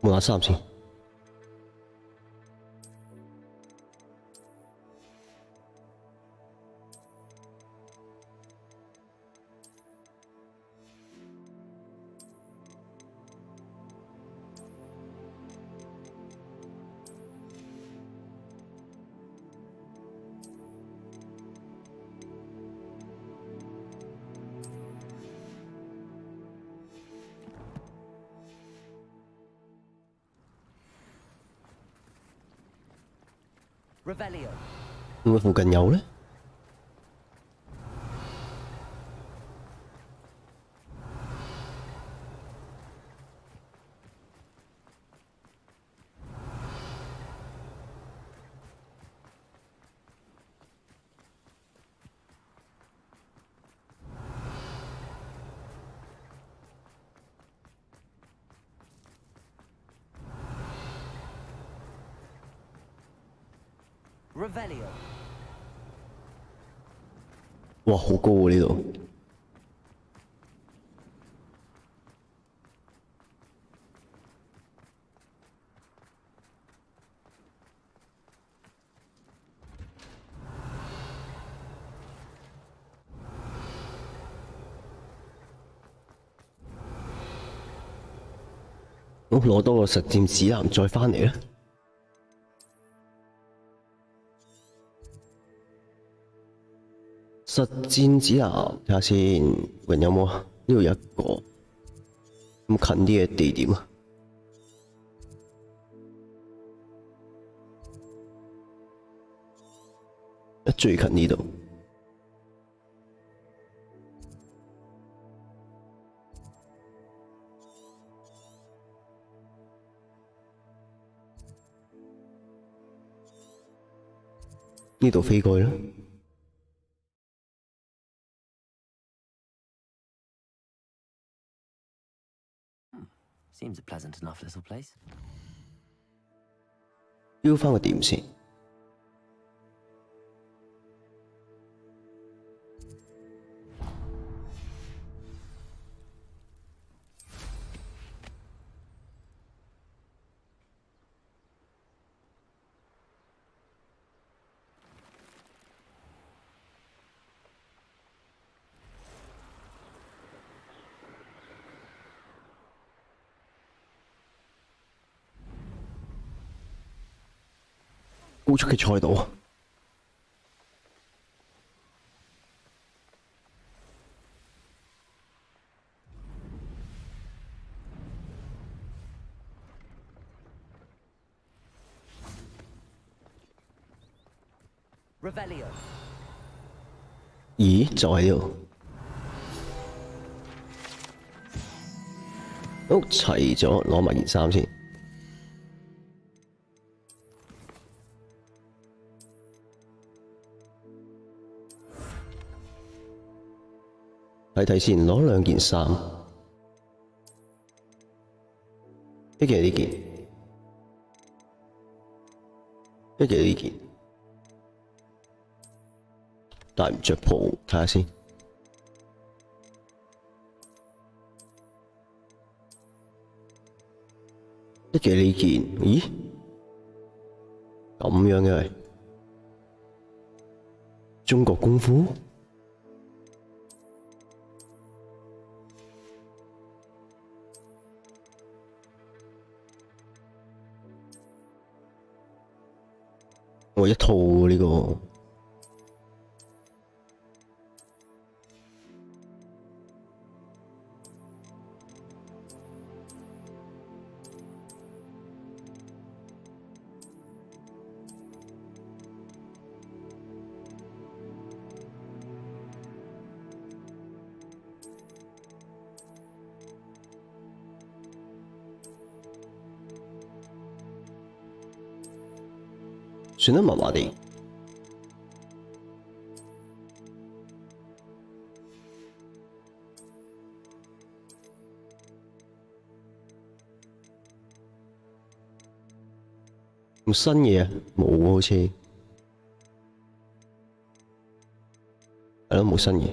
換下衫先。
Revelio.
會唔會附近有咧？Revelio. 哇，好高喎呢度！咁攞多個實戰指南再返嚟啦。實戰指南睇下先，有冇啊？呢度有一個咁近啲嘅地點啊！最近呢度。呢度飛過去啦。
Seems a pleasant enough little place.
標返個點先。高速嘅賽道。
Revelio.
咦，就喺呢度。好，齊咗，攞埋件衫先。睇睇先，攞兩件衫，一件係呢件，一件係呢件，但係唔着袍，睇下先。一件係呢件，咦？咁樣嘅係中國功夫？我一套呢個。算得麻麻地。冇新嘢啊？冇喎，好似係咯，冇新嘢。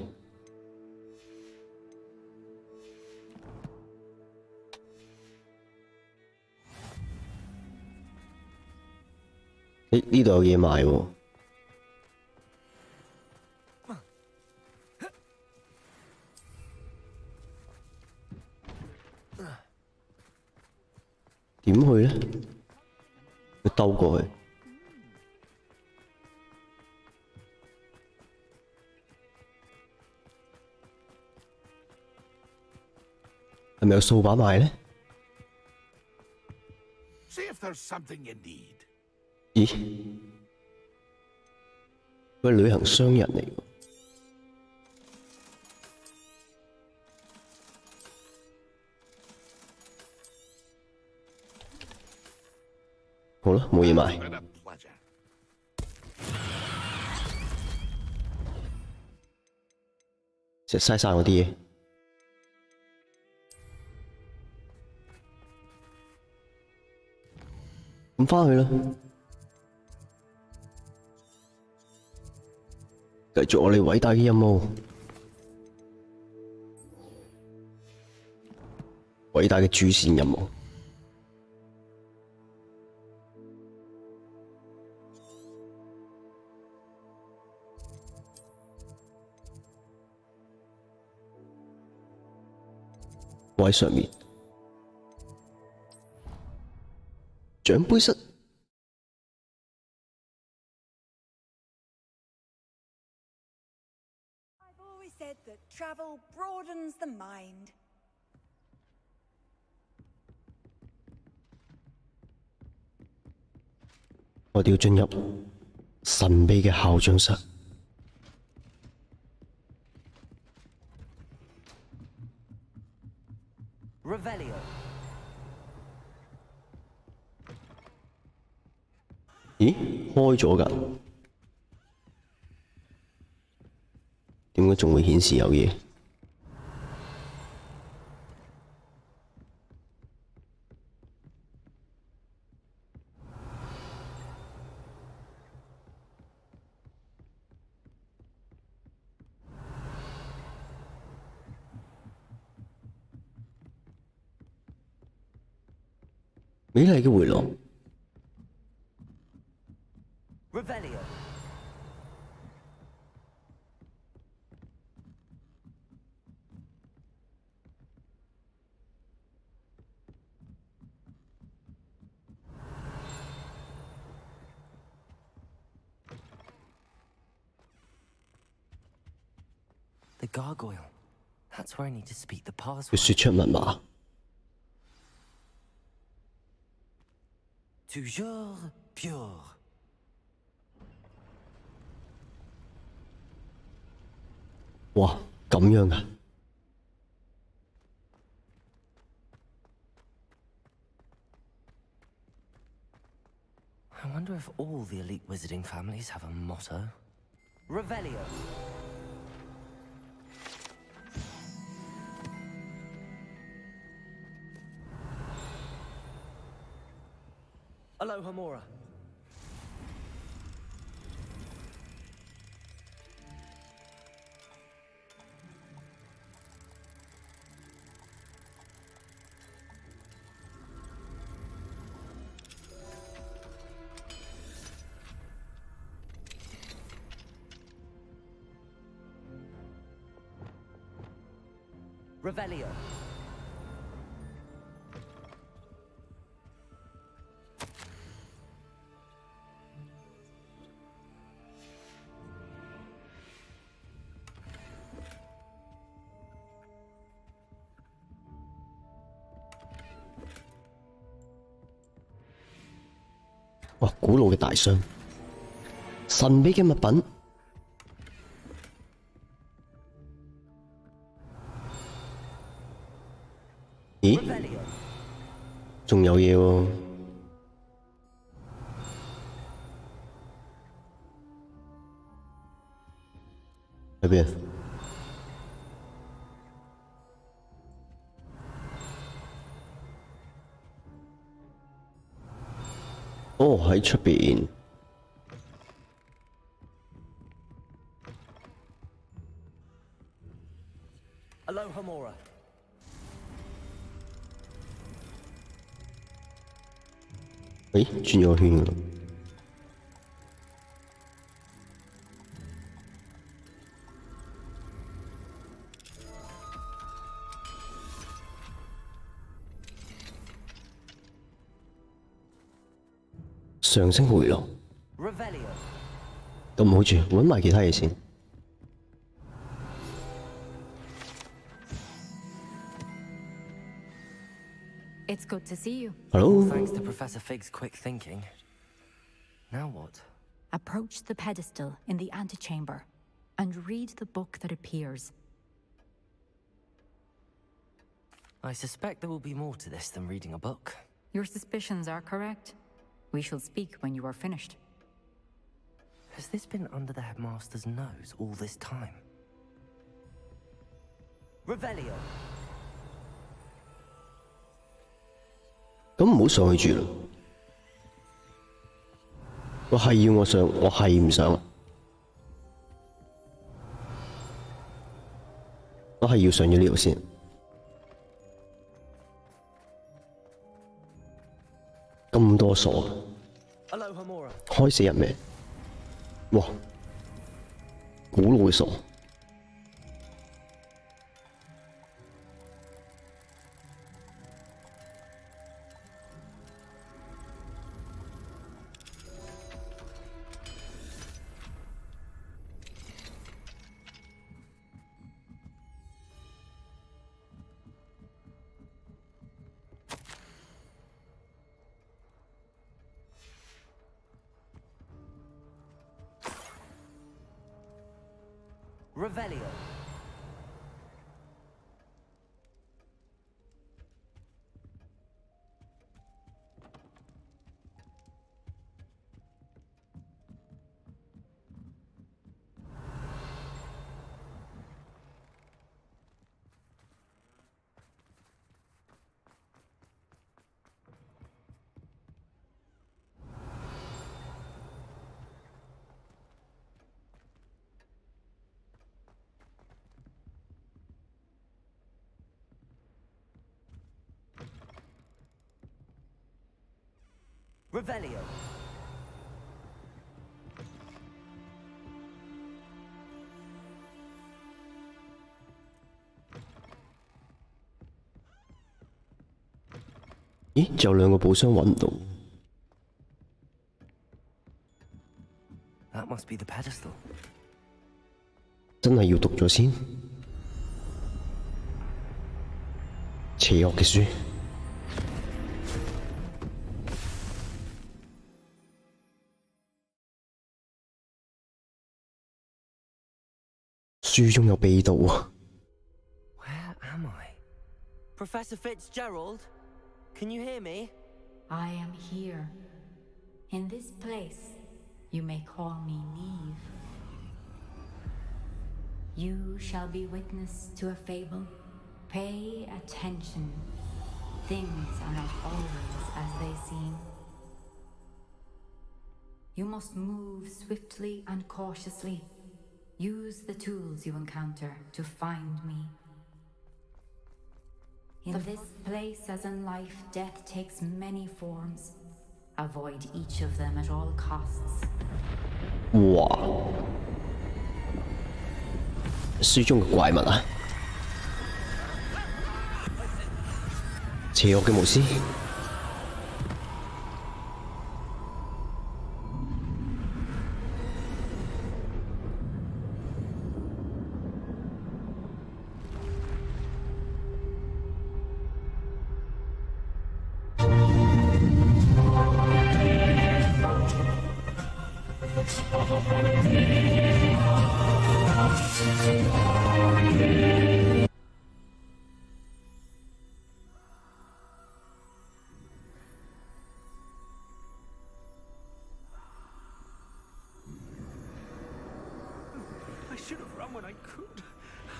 呢度有嘢賣喎。點去咧？要兜過去。係咪有掃把賣咧？
See if there's something you need.
咦？佢係旅行商人嚟㗎。好啦，冇嘢賣。食嘥晒我啲嘢。咁返去啦，繼續我哋偉大嘅任務，偉大嘅主線任務。我喺上面，獎杯室。
I've always said that travel broadens the mind.
我哋要進入神秘嘅校長室。
Revelio.
咦，開咗㗎？點解仲會顯示有嘢？美麗嘅回廊。
Revelio. The gargoyle. That's where I need to speak the
佢
password.
說出密碼。
Toujours pure.
哇，咁樣㗎？
I wonder if all the elite wizarding families have a motto. Revelio. Alohomora. Revelio.
哇，古老嘅大箱，神秘嘅物品。咦？仲有嘢喎？喺邊？哦，喺出邊。
Alohomora.
誒，轉咗個圈㗎。上升回廊。咁唔好住，揾埋其他嘢先。
It's good to see you.
Hello.
Thanks to Professor Fig's quick thinking. Now what?
Approach the pedestal in the antechamber and read the book that appears.
I suspect there will be more to this than reading a book.
Your suspicions are correct. We shall speak when you are finished.
Has this been under the headmaster's nose all this time? Revelio.
咁唔好上去住啦。我係要我上，我係唔上。我係要上咗呢度先。咁多鎖，開死人咩？哇！古老嘅鎖。
Revelio. Revelio.
「咦？仲有兩個寶箱揾唔到。
That must be the pedestal.
真係要讀咗先。邪惡嘅書。 書中有秘道啊！
Where am I? Professor Fitzgerald? Can you hear me?
I am here. In this place, you may call me Neve. You shall be witness to a fable. Pay attention. Things are not always as they seem. You must move swiftly and cautiously. Use the tools you encounter to find me. In this place, as in life, death takes many forms. Avoid each of them at all costs.
哇！書中嘅怪物啊！邪惡嘅巫師。
I should have run when I could.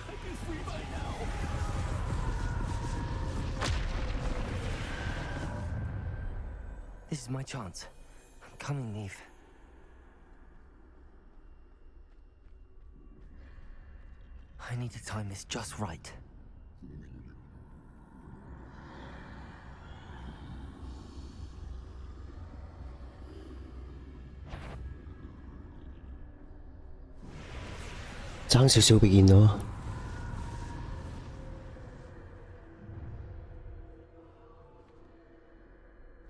I'd be free by now.
This is my chance. I'm coming, Neve. I need to time this just right.
"爭少少被見到啊！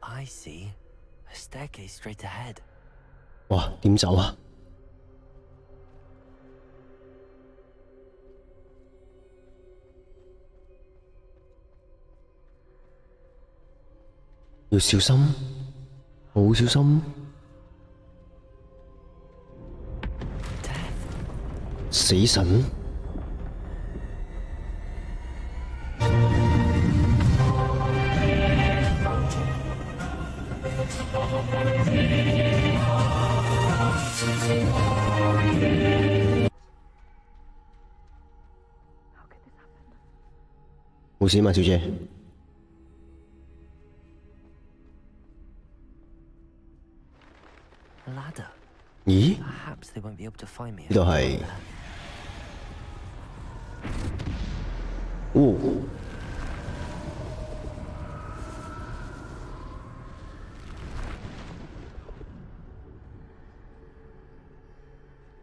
I see a staircase straight ahead.
哇，點走啊？要小心，好小心。死神。冇事嘛，小姐。咦？呢度係？哦。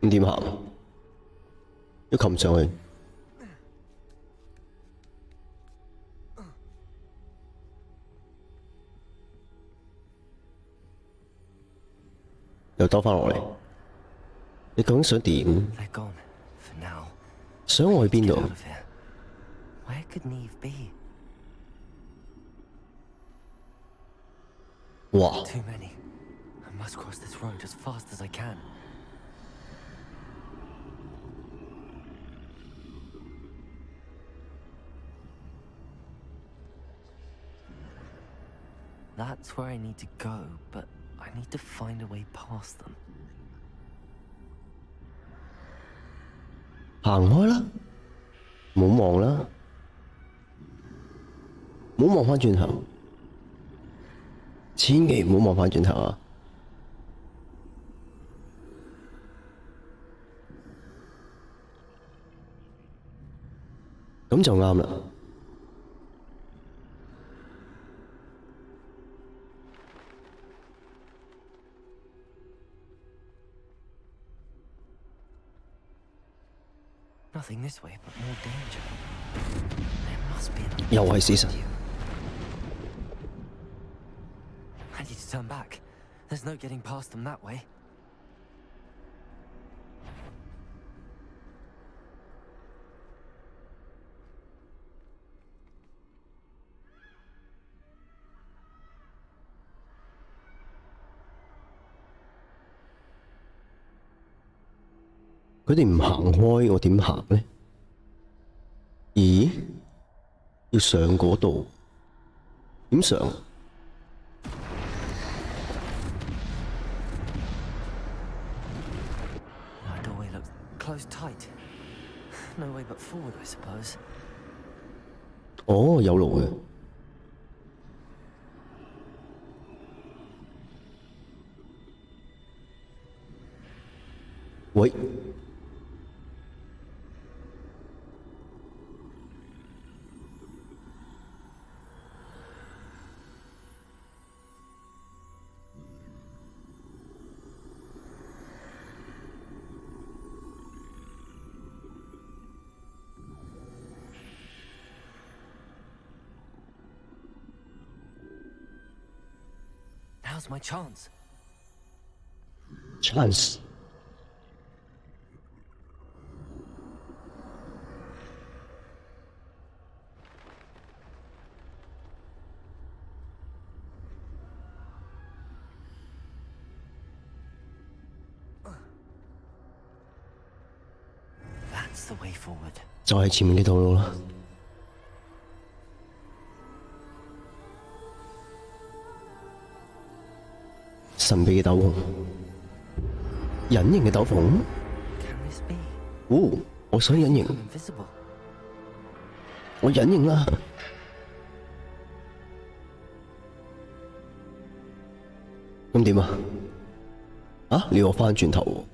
咁點行？要擒上去。又兜翻落嚟，你究竟想點？想我去邊度？哇！That's
where I need to go, but I need to find a way past them.
行開啦，唔好望啦，唔好望返轉頭，千祈唔好望返轉頭啊！咁就啱啦。
Nothing this way but more danger. There must be another.
又係死神。
I need to turn back. There's no getting past them that way.
佢哋唔行開，我點行呢？咦？要上嗰度，點上？
My doorway looks closed tight. No way but forward, I suppose.
哦，有路嘅。喂。
Now's my chance.
Chance.
That's the way forward.
就係前面呢條路啦。 神秘嘅斗篷，隱形嘅斗篷。哦，我想隱形，我隱形啦。咁點啊？啊，你要我返轉頭喎？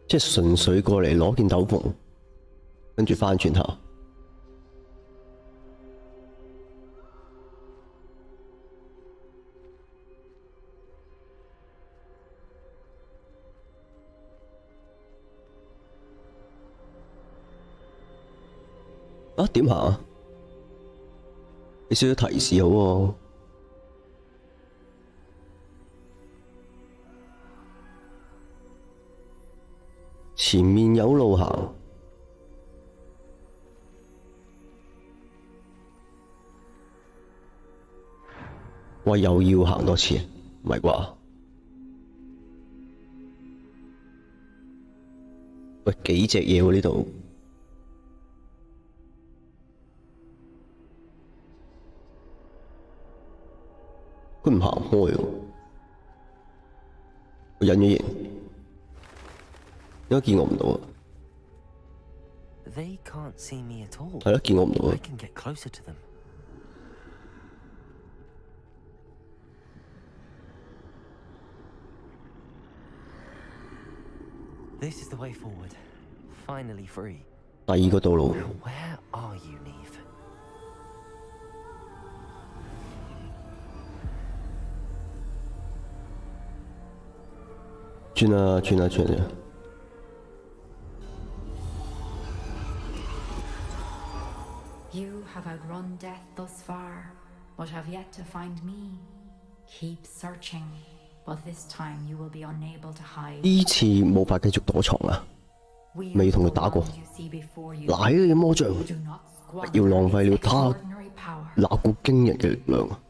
即係純粹過嚟攞件斗篷，跟住返轉頭。 啊，點行啊？俾少少提示好喎。前面有路行。我又要行多次，唔係啩？喂，幾隻嘢喎呢度？佢唔行開喎，我隱咗形，點解見我唔到啊？
They can't see me at all.
係咯，見我唔到啊
I can get closer to them. This is the way forward. Finally free.
第二個道路。
Where are you, Neve?
轉啊轉啊轉啊！
You have outrun death thus far, but have yet to find me. Keep searching, but this time you will be unable to hide.
呢次冇法繼續躲藏啊！未同佢打過，嗱嘅魔像，不要浪費了他那股驚人嘅力量啊！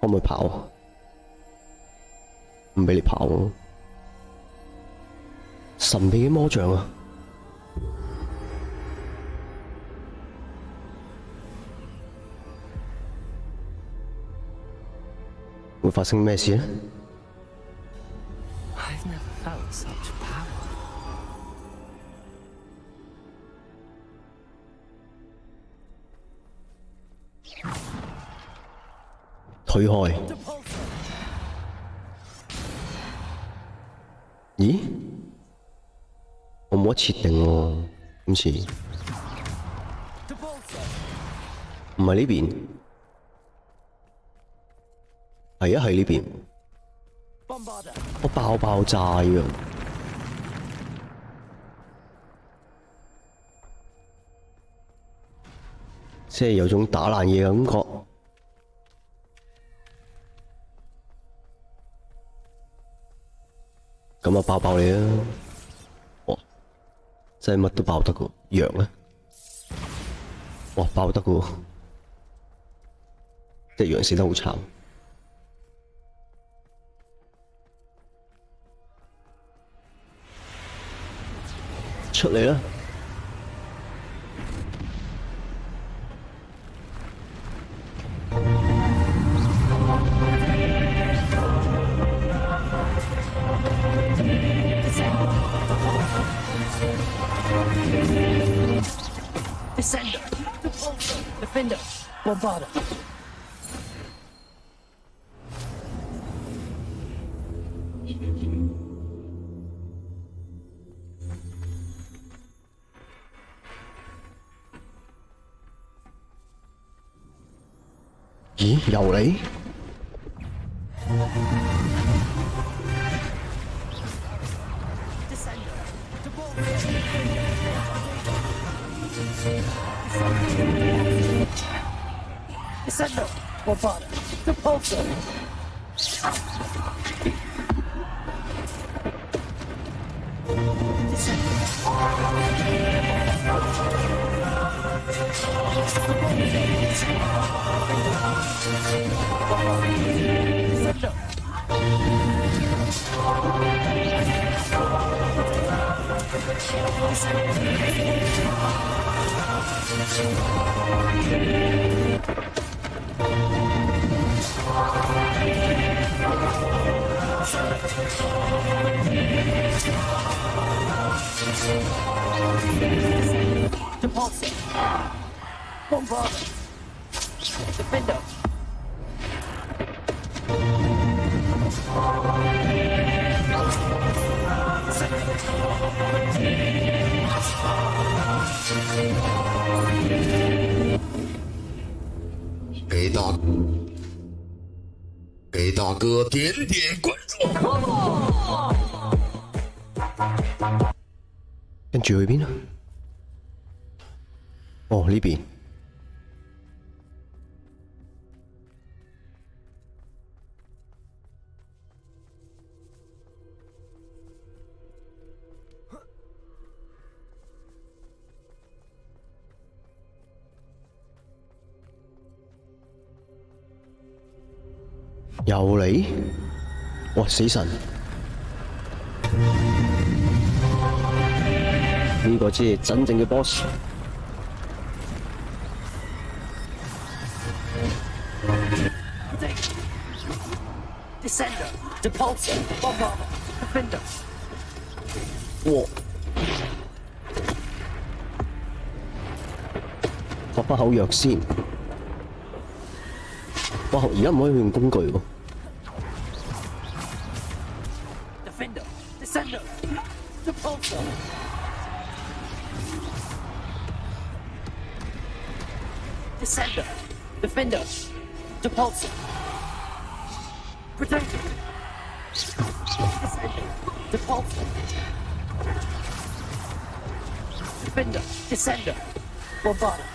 可唔可以跑啊？唔俾你跑咯！神秘嘅魔像啊！會發生咩事呢？
I've never felt such power.
推開。咦？我冇得設定喎，今次。唔係呢邊。係啊，係呢邊。我爆炸喎！即係有種打爛嘢嘅感覺。咁啊，爆你啦！哇，真係乜都爆得㗎，羊咧，哇，爆得㗎喎！隻羊死得好慘。出嚟啦！Descender,
Defender, Bombarder.
咦，又嚟？Descender,
Bombarder, Repulsor. Repulsor, Bombarder, Defender.
给大哥点点关注。
跟住去邊啊？哦，呢邊。又嚟？哇！死神！呢個先係真正嘅 boss。Descender,
Depulsor, Bombard, Defender.
哇！學翻口藥先。哇！而家唔可以用工具喎。
Defender, Descender, Depulsor. Descender, Defender, Depulsor. Protector. Descender, Depulsor. Defender, Descender, Bombarder.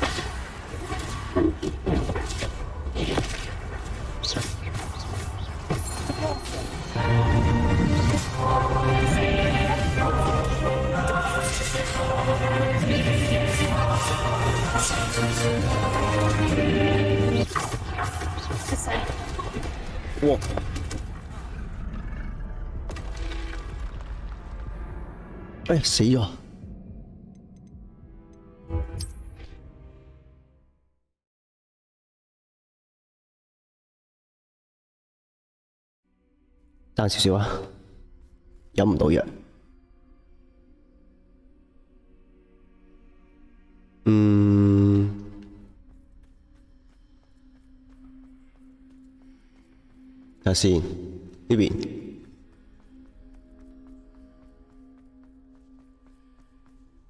Descender.
哇！哎，死咗！爭少少啊，飲唔到藥。睇下先，呢邊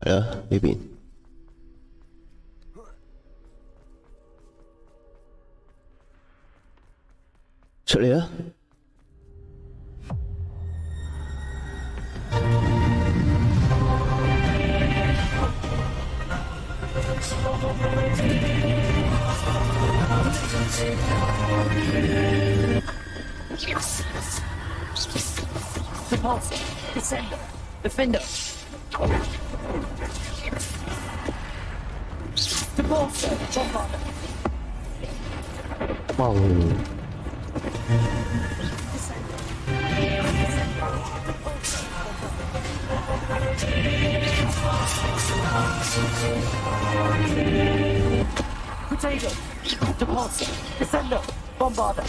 係啦，呢邊出嚟啦！Repulsor,
Descender, Defender. Repulsor, Bombarder.
嘣！
Potato, Repulsor, Descender, Bombarder.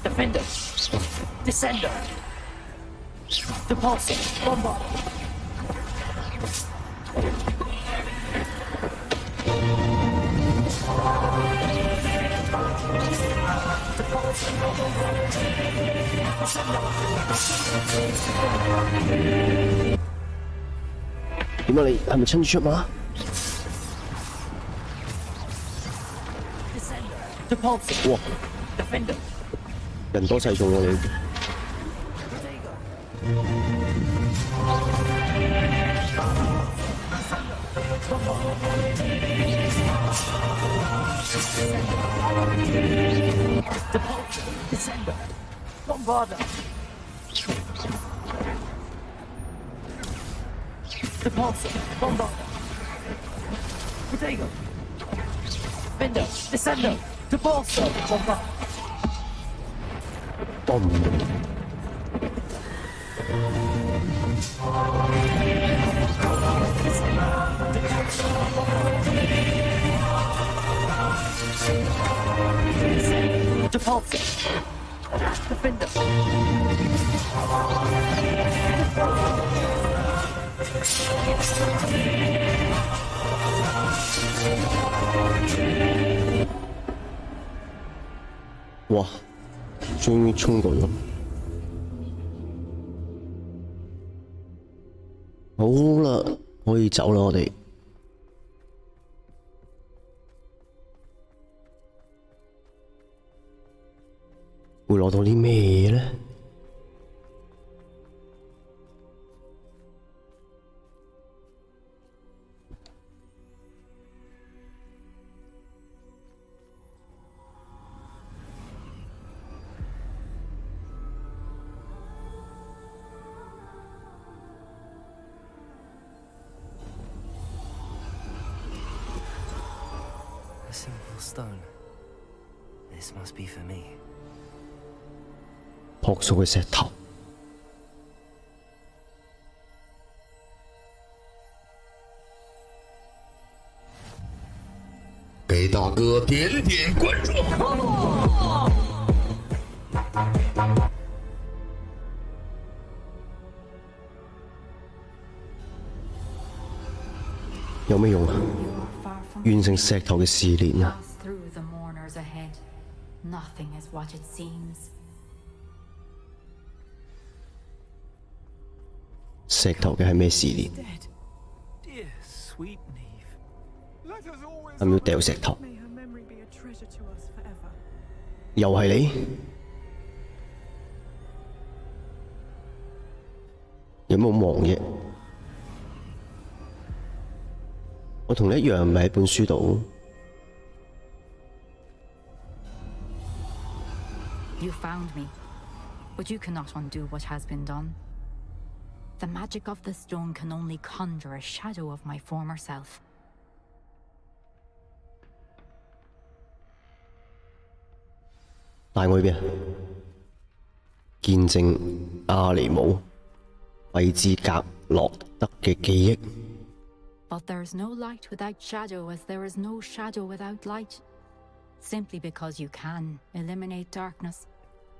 Defender, Descender, Depulsor, Bombarder. Descender.
點啊？你係咪親住出馬？ 哇！
Defender.
人多勢眾喎你。
Descender. Bombarder. Depulsor, Bombarder. Potato. Defender, Descender, Depulsor, Bombarder.
嘣！
Depulsor. Defender.
哇！終於衝過咗。好啦，可以走啦，我哋。會攞到啲咩嘢呢？
simple stone. This must be for me.
朴素嘅石頭。
给大哥点点关注。
有咩用啊？完成石頭嘅試煉啊！
Pass through the mourners ahead. Nothing is what it seems.
石頭嘅係咩試煉？
Dear sweet Neve.
係咪要掉石頭？
May her memory be a treasure to us forever.
又係你？有冇忙啫？我同你一樣，咪喺本書度。
You found me, but you cannot undo what has been done. The magic of the stone can only conjure a shadow of my former self.
帶我去邊啊？見證阿尼姆費茲格洛德嘅記憶。
But there is no light without shadow, as there is no shadow without light. Simply because you can eliminate darkness.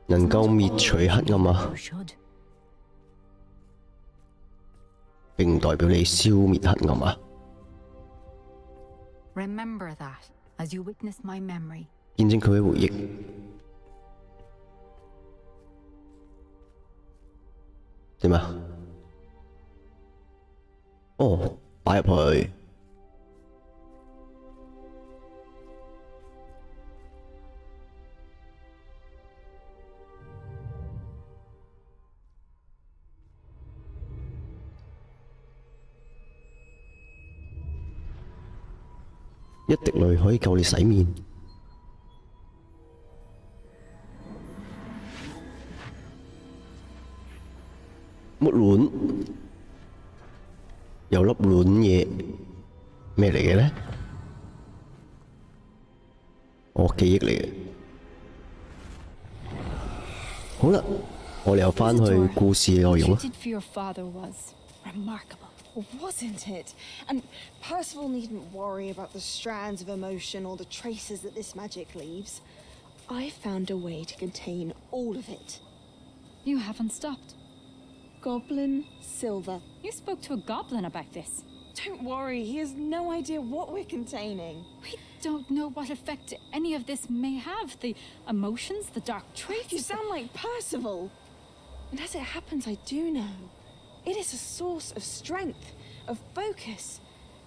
能夠滅除黑暗啊！
You should.
並唔代表你消滅黑暗啊！
Remember that as you witness my memory.
見證佢嘅回憶。點啊？哦，擺入去。一滴淚可以夠你洗面。乜卵？有粒卵嘢，咩嚟嘅呢？我記憶嚟嘅。好啦，我哋又返去故事嘅內容啦。
What you did for your father was remarkable.
Wasn't it? And Percival needn't worry about the strands of emotion or the traces that this magic leaves. I found a way to contain all of it.
You haven't stopped.
Goblin Silver.
You spoke to a goblin about this.
Don't worry, he has no idea what we're containing.
We don't know what effect any of this may have. The emotions, the dark traits.
You sound like Percival. And as it happens, I do know. It is a source of strength, of focus.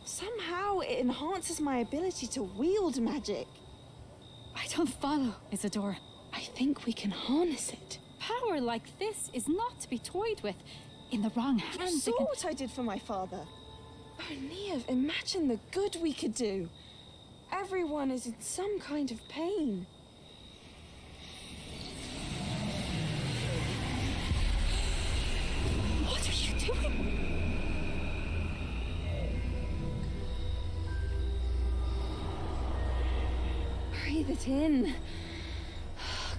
Somehow it enhances my ability to wield magic.
I don't follow, Isadora.
I think we can harness it.
Power like this is not to be toyed with. In the wrong hands,
You saw what I did for my father. Oh, Neve, imagine the good we could do. Everyone is in some kind of pain.
What are you doing?
Breathe it in.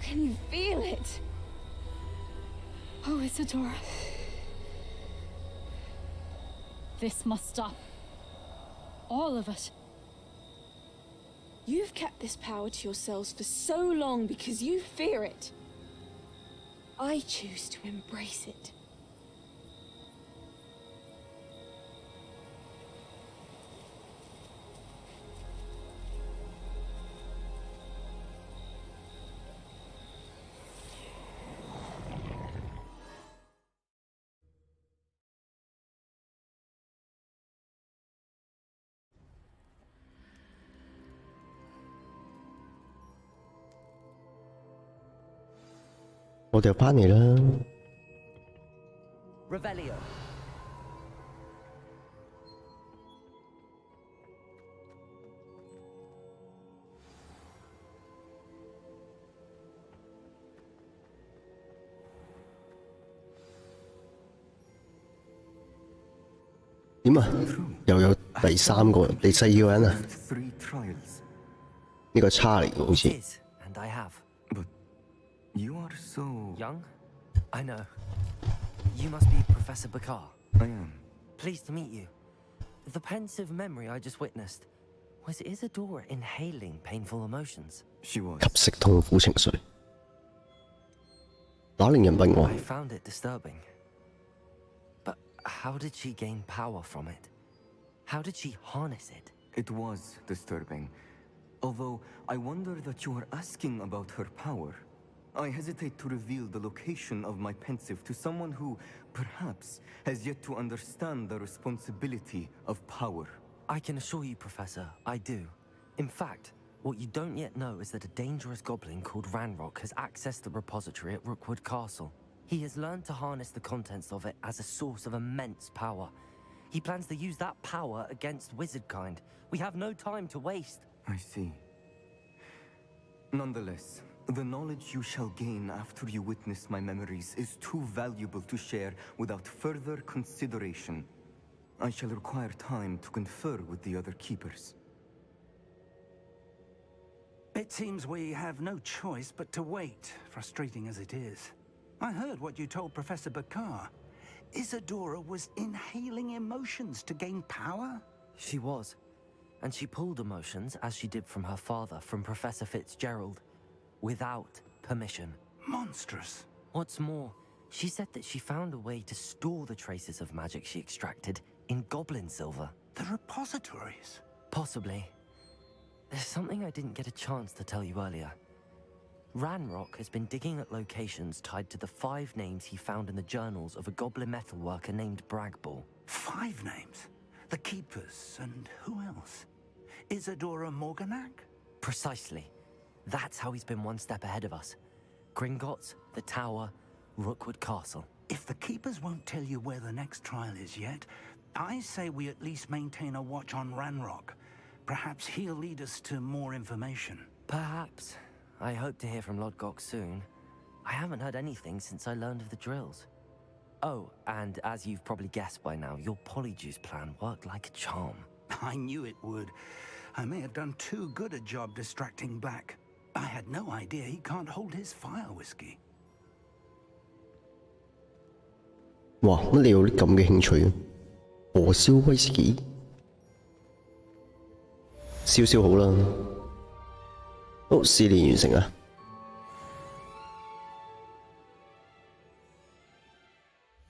Can you feel it?
Oh, Isadora. This must stop. All of it.
You've kept this power to yourselves for so long because you fear it. I choose to embrace it.
我哋又返嚟啦。
Revelio.
點啊？又有第三個、第四個人啊？
3 trials.
呢個叉嚟嘅好似。
It is, and I have.
But you are so
young. I know. You must be Professor Bakar.
I am.
Pleased to meet you. The pensive memory I just witnessed. Was Isadora inhaling painful emotions?
She was.
吸食痛苦情緒，那令人不安。
I found it disturbing. But how did she gain power from it? How did she harness it?
It was disturbing. Although I wonder that you are asking about her power. I hesitate to reveal the location of my pensive to someone who, perhaps, has yet to understand the responsibility of power.
I can assure you, Professor, I do. In fact, what you don't yet know is that a dangerous goblin called Ranrock has accessed the repository at Rookwood Castle. He has learned to harness the contents of it as a source of immense power. He plans to use that power against wizardkind. We have no time to waste.
I see. Nonetheless, the knowledge you shall gain after you witness my memories is too valuable to share without further consideration. I shall require time to confer with the other keepers.
It seems we have no choice but to wait, frustrating as it is. I heard what you told Professor Bakar. Isadora was inhaling emotions to gain power?
She was. And she pulled emotions, as she did from her father, from Professor Fitzgerald, without permission.
Monstrous.
What's more, she said that she found a way to store the traces of magic she extracted in goblin silver.
The repositories?
Possibly. There's something I didn't get a chance to tell you earlier. Ranrock has been digging at locations tied to the 5 names he found in the journals of a goblin metalworker named Bragball.
5 names? The Keepers, and who else? Isadora Morganac?
Precisely. That's how he's been one step ahead of us. Gringotts, the Tower, Rookwood Castle.
If the Keepers won't tell you where the next trial is yet, I say we at least maintain a watch on Ranrock. Perhaps he'll lead us to more information.
Perhaps. I hope to hear from Lodgok soon. I haven't heard anything since I learned of the drills. Oh, and as you've probably guessed by now, your Polyjuice plan worked like a charm.
I knew it would. I may have done too good a job distracting Black. I had no idea he can't hold his fire whiskey.
哇！乜你有啲咁嘅興趣嘅？火燒威士忌，燒燒好啦。好，試練完成啊！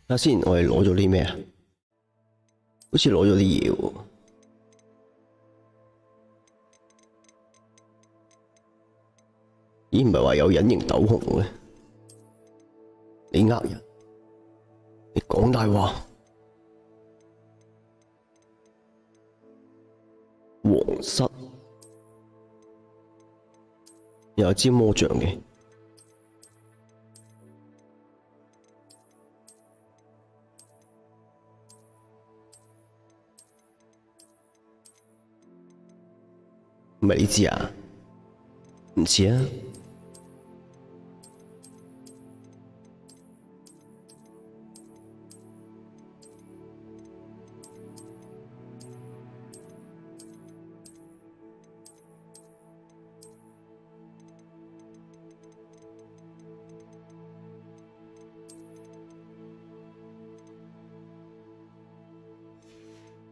睇下先，我哋攞咗啲咩啊？好似攞咗啲嘢喎。咦？唔係話有隱形斗篷嘅？你呃人？你講大話！皇室又有支魔杖嘅。唔係呢支啊？唔似啊？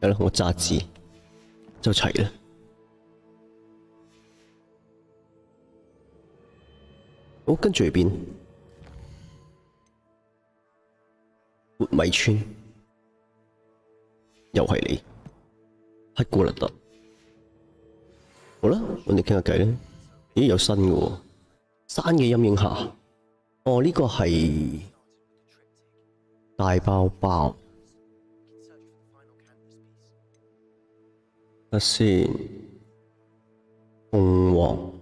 係啦，我揸支就齊啦。好，跟住去邊？活米村，又係你，黑古勒特。好啦，我哋傾下偈啦。咦，有新嘅喎，山嘅陰影下。哦，呢個係大包包。睇下先，鳳凰。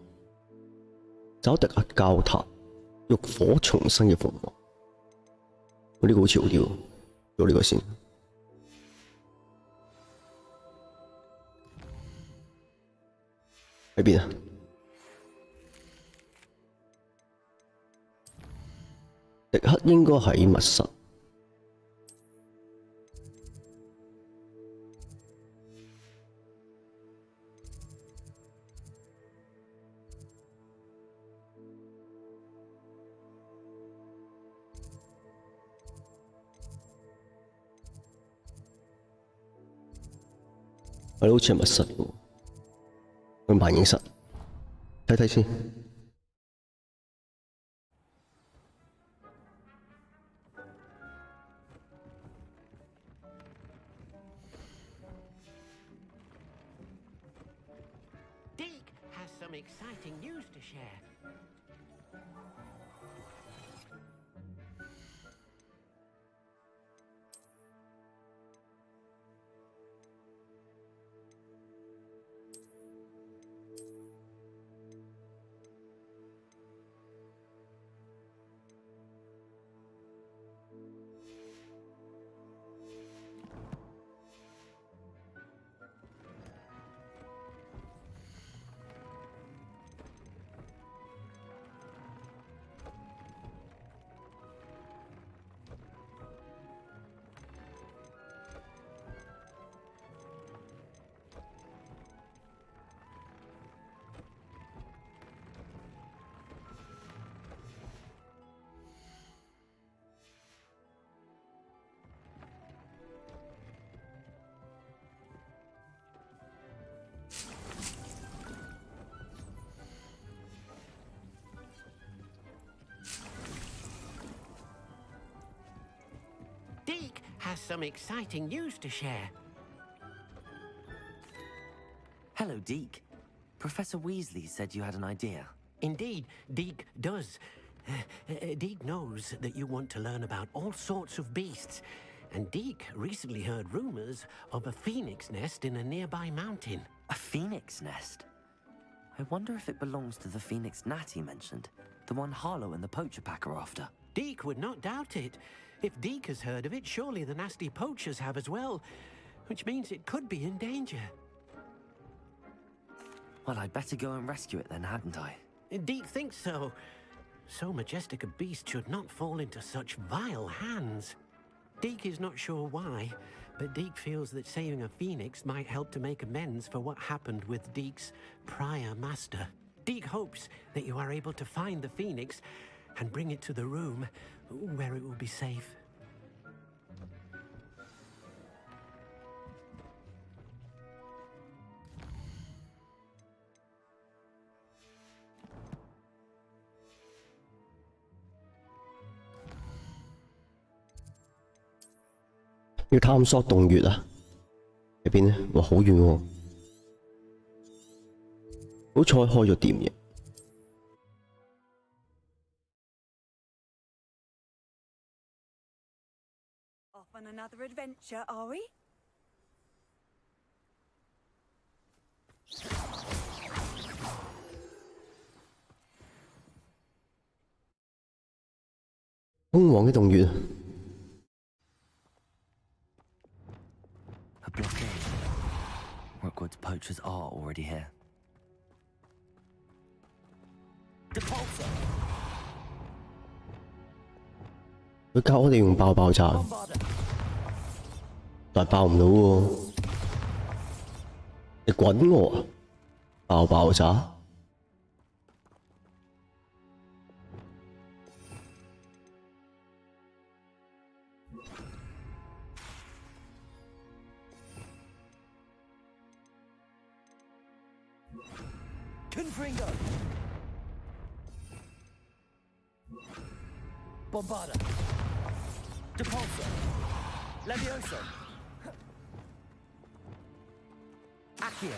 找迪亞教塔，浴火重生嘅鳳凰。我呢個好似好啲喎，做呢個先。喺邊啊？迪克應該喺密室。我哋好似係密室喎，去萬影室睇睇先。
Deke has some exciting news to share. Deke has some exciting news to share.
Hello, Deke. Professor Weasley said you had an idea.
Indeed, Deke does. Deke knows that you want to learn about all sorts of beasts, and Deke recently heard rumors of a phoenix nest in a nearby mountain.
A phoenix nest? I wonder if it belongs to the phoenix gnat he mentioned, the one Harlow and the poacher pack are after.
Deke would not doubt it. If Deke has heard of it, surely the nasty poachers have as well, which means it could be in danger.
Well, I'd better go and rescue it then, hadn't I?
Deke thinks so. So majestic a beast should not fall into such vile hands. Deke is not sure why, but Deke feels that saving a phoenix might help to make amends for what happened with Deke's prior master. Deke hopes that you are able to find the phoenix and bring it to the room where it will be safe. .
要探索洞穴啊！喺邊呢？哇，好遠喎！好彩開咗店嘅。
Off on another adventure, are we?
空曠嘅洞穴。
A blockade. Rookwood's poachers are already here.
Depulsor.
佢教我哋用爆炸，但係爆唔到喎。你滾我啊！爆炸！
Confringo. Bombarda. Depulsor. Levioso. Accio.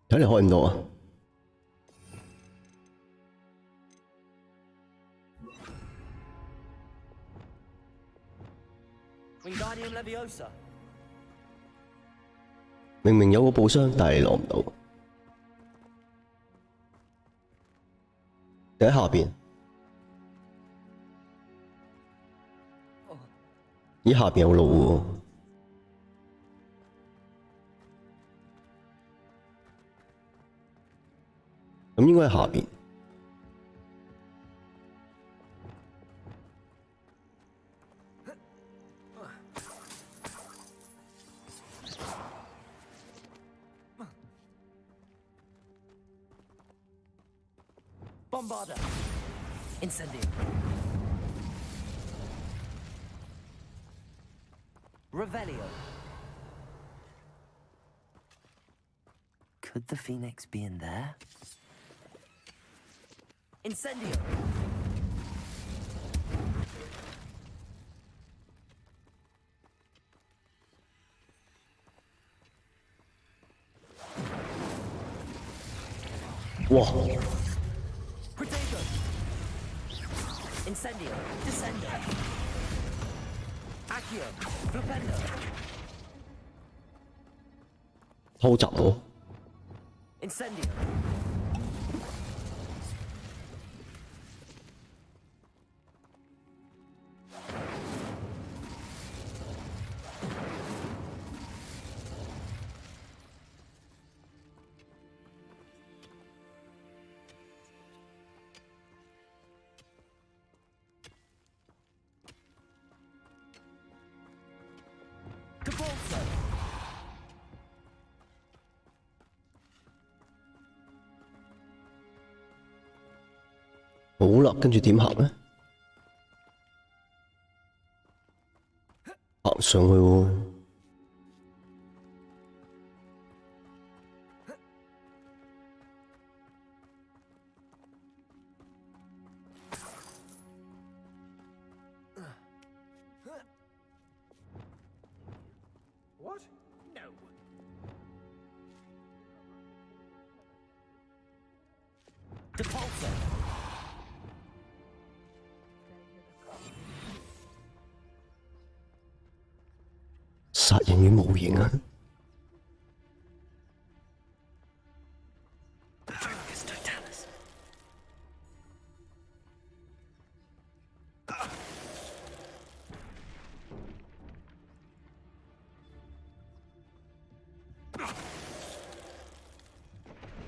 睇嚟開唔到啊！
Wingardium Leviosa.
明明有個寶箱，但係你攞唔到。你喺下邊，咦？下邊有路喎。咁應該喺下邊。
Bombarda. Incendio.
Revelio. Could the phoenix be in there? Incendio.
Wow.
Protego. Incendio. Descendo. Accio. Flipendo.
偷襲喎。
Incendio. Capulso.
好啦，跟住點行呢？行上去喎。
What? No.
Depulso.
殺人與模型啊！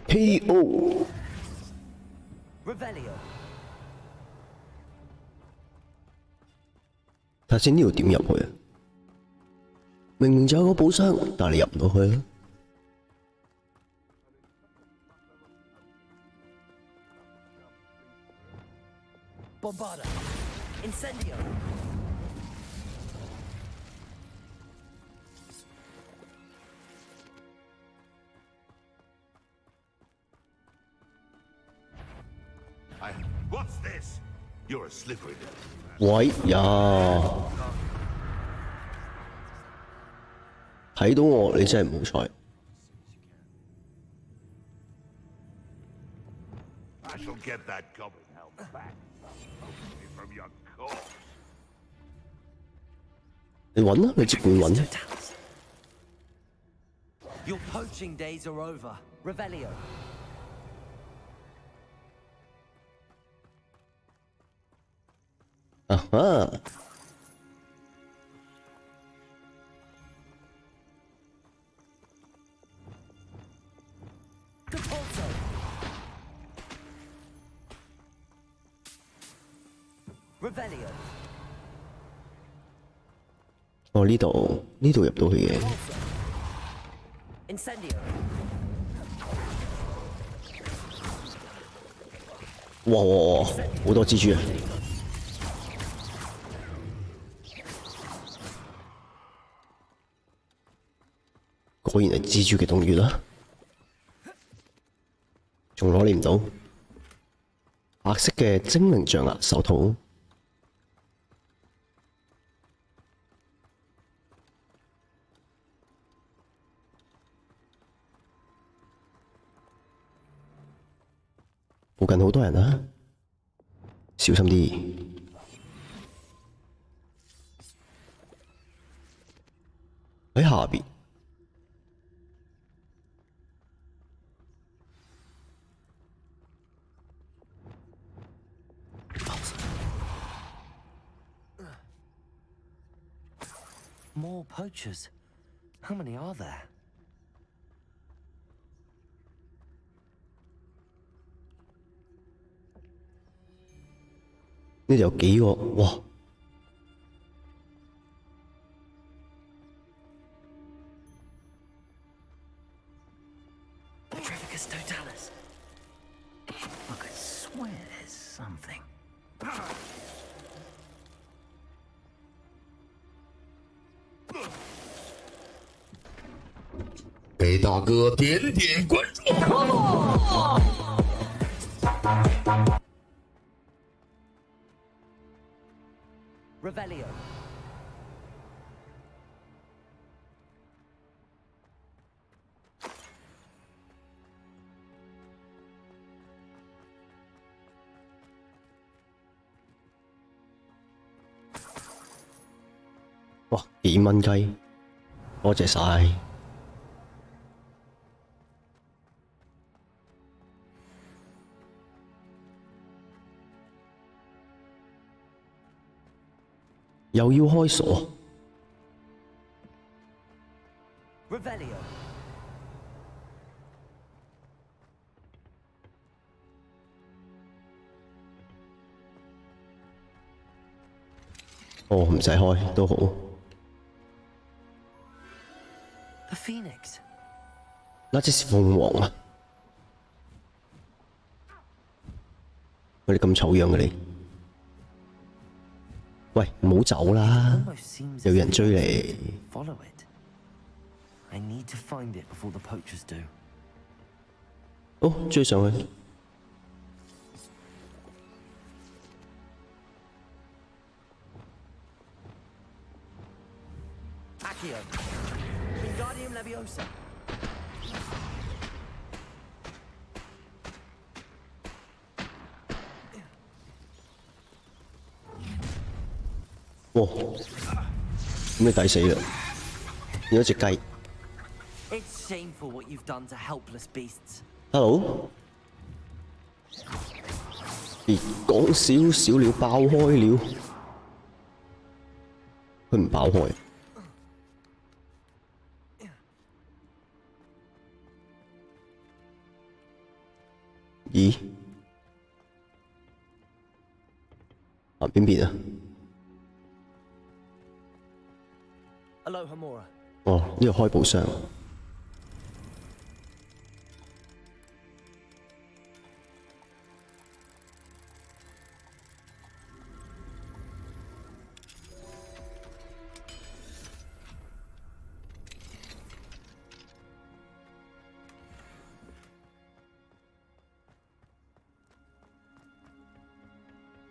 K.O.
Revelio.
睇先呢度點入去啊？明明就有個寶箱，但係你入唔到去啊！
Bombarda. Incendio.
What's this? You're a slippery little.
喂呀！睇到我，你真係唔好彩。
I shall get that goblin helmet back. From your corpse.
你揾啦，你即管揾。
Your poaching days are over. Revelio.
啊哈！
Depulso. Revelio.
哦，呢度入到去嘅。
Incendio.
哇！好多蜘蛛啊！果然係蜘蛛嘅洞穴啦，仲攞你唔到。白色嘅精靈象牙手套。 附近好多人啊，小心啲。喺下邊。
More poachers. How many are there?
呢度有幾個？哇！
Petrificus totalis.
I could swear there's something.
给大哥点点关注。
Revelio.
哇，幾蚊雞，多謝晒。又要開鎖。
Revelio.
哦，唔使開都好。
A phoenix.
那只是鳳凰啊！佢哋咁醜樣嘅你，喂，唔好走啦！
Almost seems
有
as
人
if
追
you
你。
follow it. I need to find it before the poachers do.
哦，追上去。
Accio. Wingardium Leviosa.
哇！咁你抵死啦！有一隻雞。
It's shameful what you've done to helpless beasts.
Hello。別講少少了，爆開了。佢唔爆開。咦？啊，邊邊啊？
Alohomora.
哦，呢個開寶箱。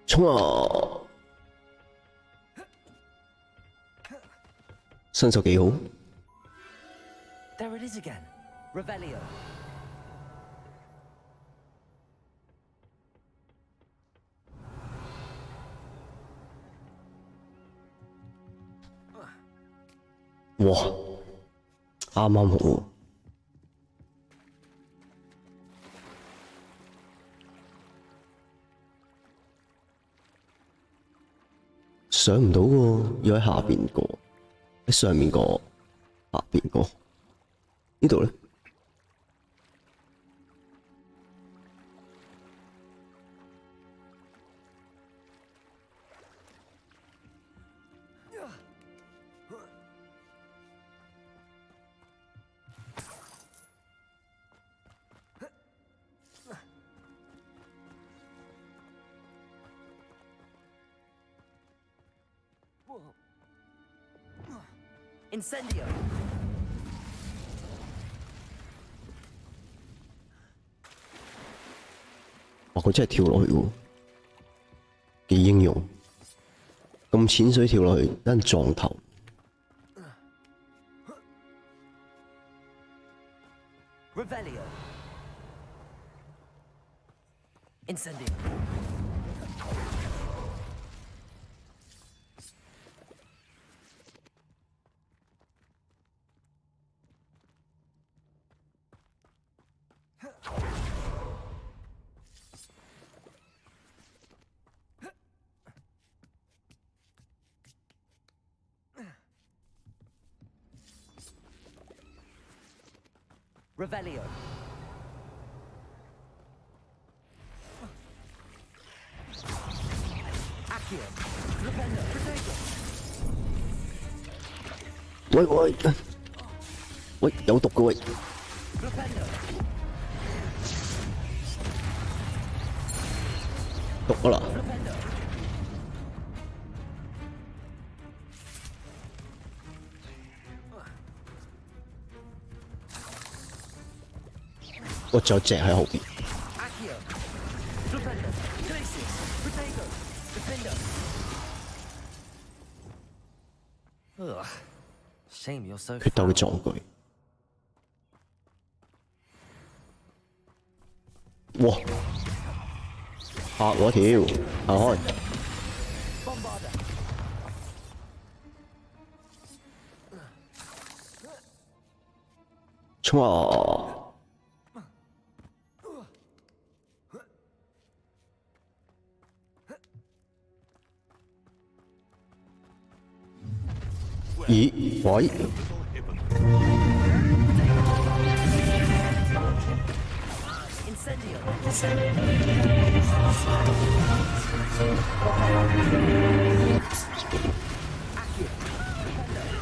衝啊！身手幾好。
There it is again. Revelio.
哇，啱啱好喎。上唔到喎，要喺下邊個，喺上面個，下邊個，呢度咧？Incendio. 哇！佢真係跳落去喎，幾英勇，咁淺水跳落去，等人撞頭。
Revelio. Incendio. Revelio. Accio. Rependo. Protego.
喂喂喂，有毒嘅喂！
Rependo.
毒啊啦！
Rependo.
我仲有隻喺後邊。
Accio. Flipendo. Glacius. Protego. Defender.
Ugh. Shame you're so
決鬥嘅壯舉。哇！嚇我一跳，行開！
Bombarder.
衝啊！咦？喂？
Incendio. Accio.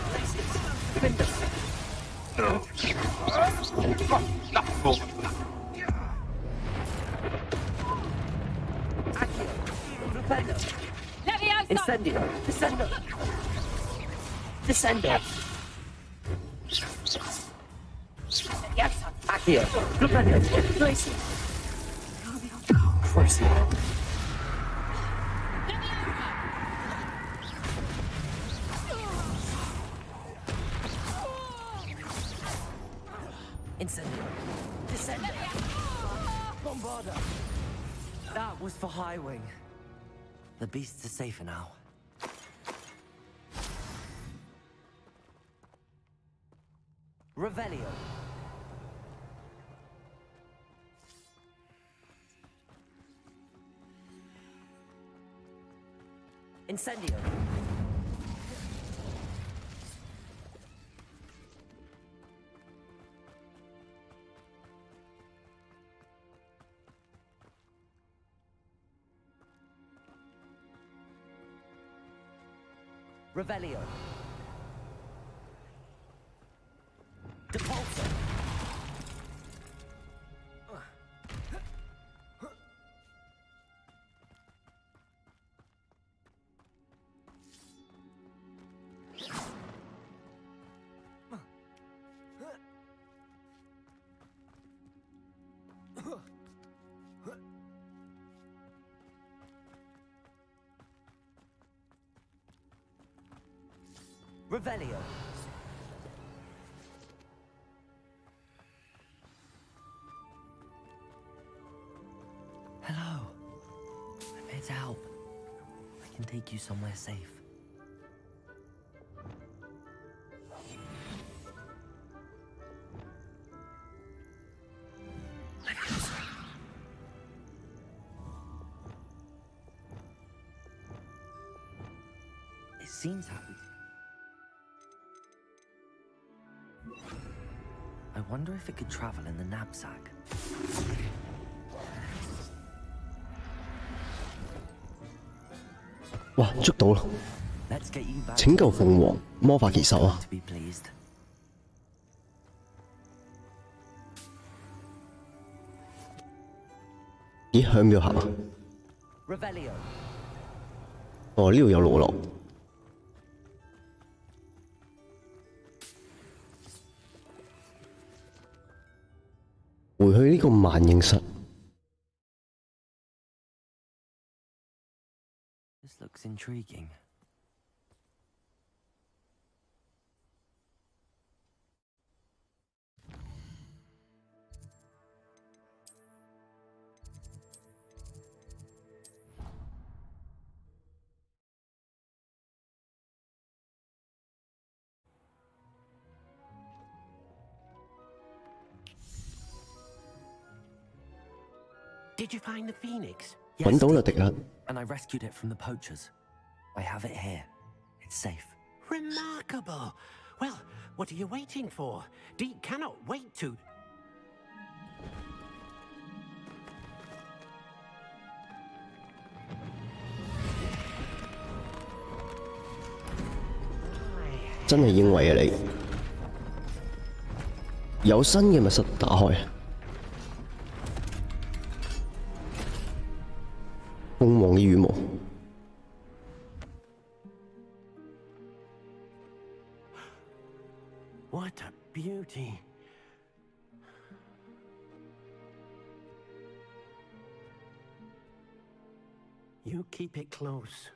Glacius. Defender. Accio. Flipendo. Incendio. Descendo. Descendo. Yes. Accio. Flipendo. Glacius. Mercy. Incendio. Descendo. Bombarder.
That was for Highwing. The beasts are safer now.
Revelio. Incendio. Revelio. Depulso. Revelio.
Hello. I'm here to help. I can take you somewhere safe. It seems happy. I wonder if it could travel in the knapsack.
哇！捉到啦！
Let's get you back
拯救鳳凰魔法奇手啊！
to be pleased.
咦？向邊度行啊？
Revelio.
哦，呢度有路落。回去呢個萬應室。
This looks intriguing.
Did you find the phoenix?
揾到啦，迪克。
And I rescued it from the poachers. I have it here. It's safe.
Remarkable. Well, what are you waiting for? Deke cannot wait to...
「真係英偉啊你！有新嘅密室打開。鳳凰嘅羽毛。
What a beauty. You keep it close.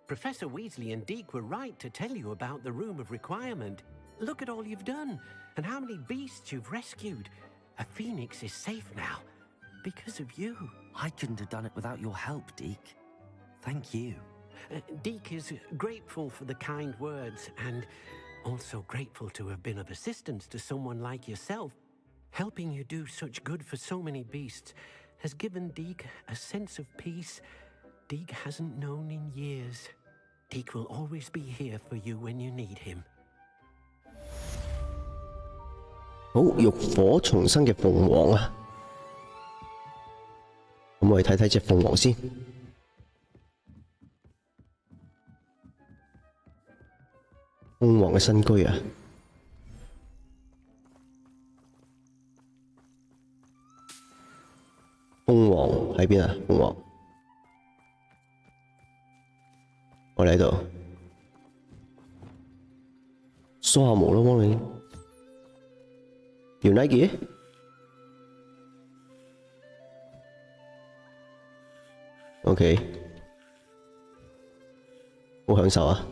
Professor Weasley and Deke were right to tell you about the Room of Requirement. Look at all you've done, and how many beasts you've rescued. A phoenix is safe now, because of you.
I couldn't have done it without your help, Deke. Thank you.
Deke is grateful for the kind words, and also grateful to have been of assistance to someone like yourself. Helping you do such good for so many beasts has given Deke a sense of peace Deke hasn't known in years. Deke will always be here for you when you need him.
好，浴火重生嘅鳳凰啊！咁我哋睇睇隻鳳凰先。鳳凰嘅新居啊！鳳凰喺邊啊？鳳凰，我哋喺度梳下毛咯，幫你。要 Nike？ OK， 好享受啊！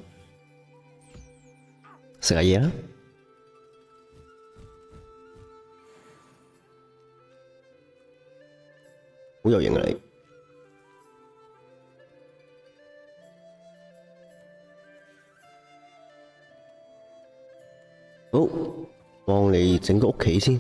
食下嘢啦。好有型啊你！好，幫你整個屋企先。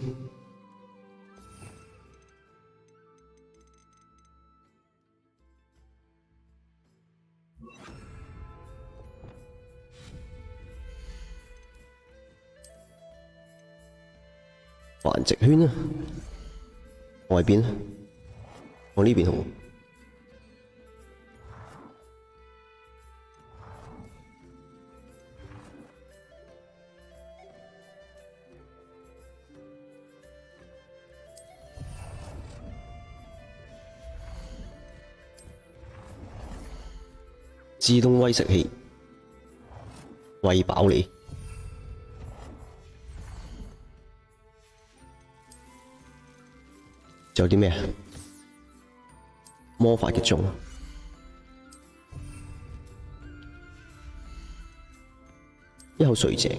繁殖圈啊，外邊啊。我呢邊好。自動餵食器，餵飽你。仲有啲咩啊？魔法嘅鐘，一口水井，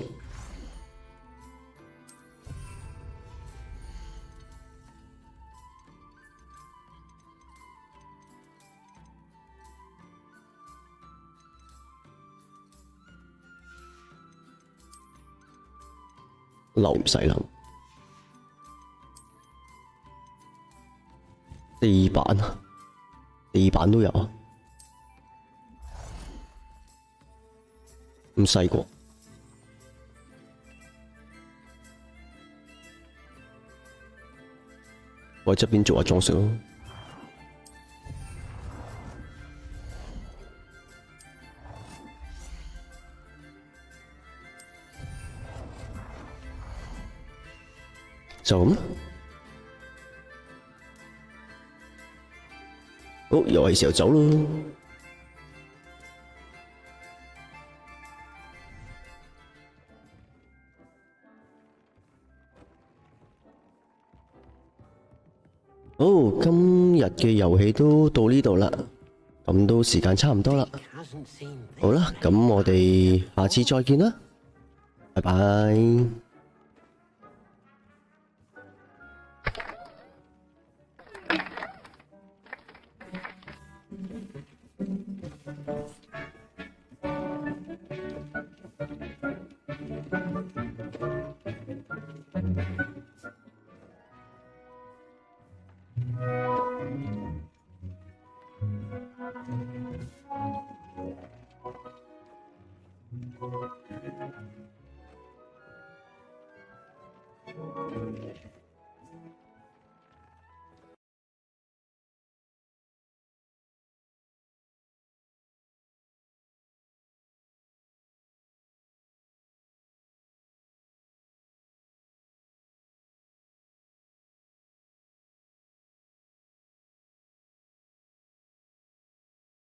樓唔使諗，地板啊！地板都有啊，咁細個，我喺側邊做下裝飾咯。就咁。好，又係時候走咯。好，今日嘅遊戲都到呢度啦，咁都時間差唔多啦。好啦，咁我哋下次再見啦，拜拜。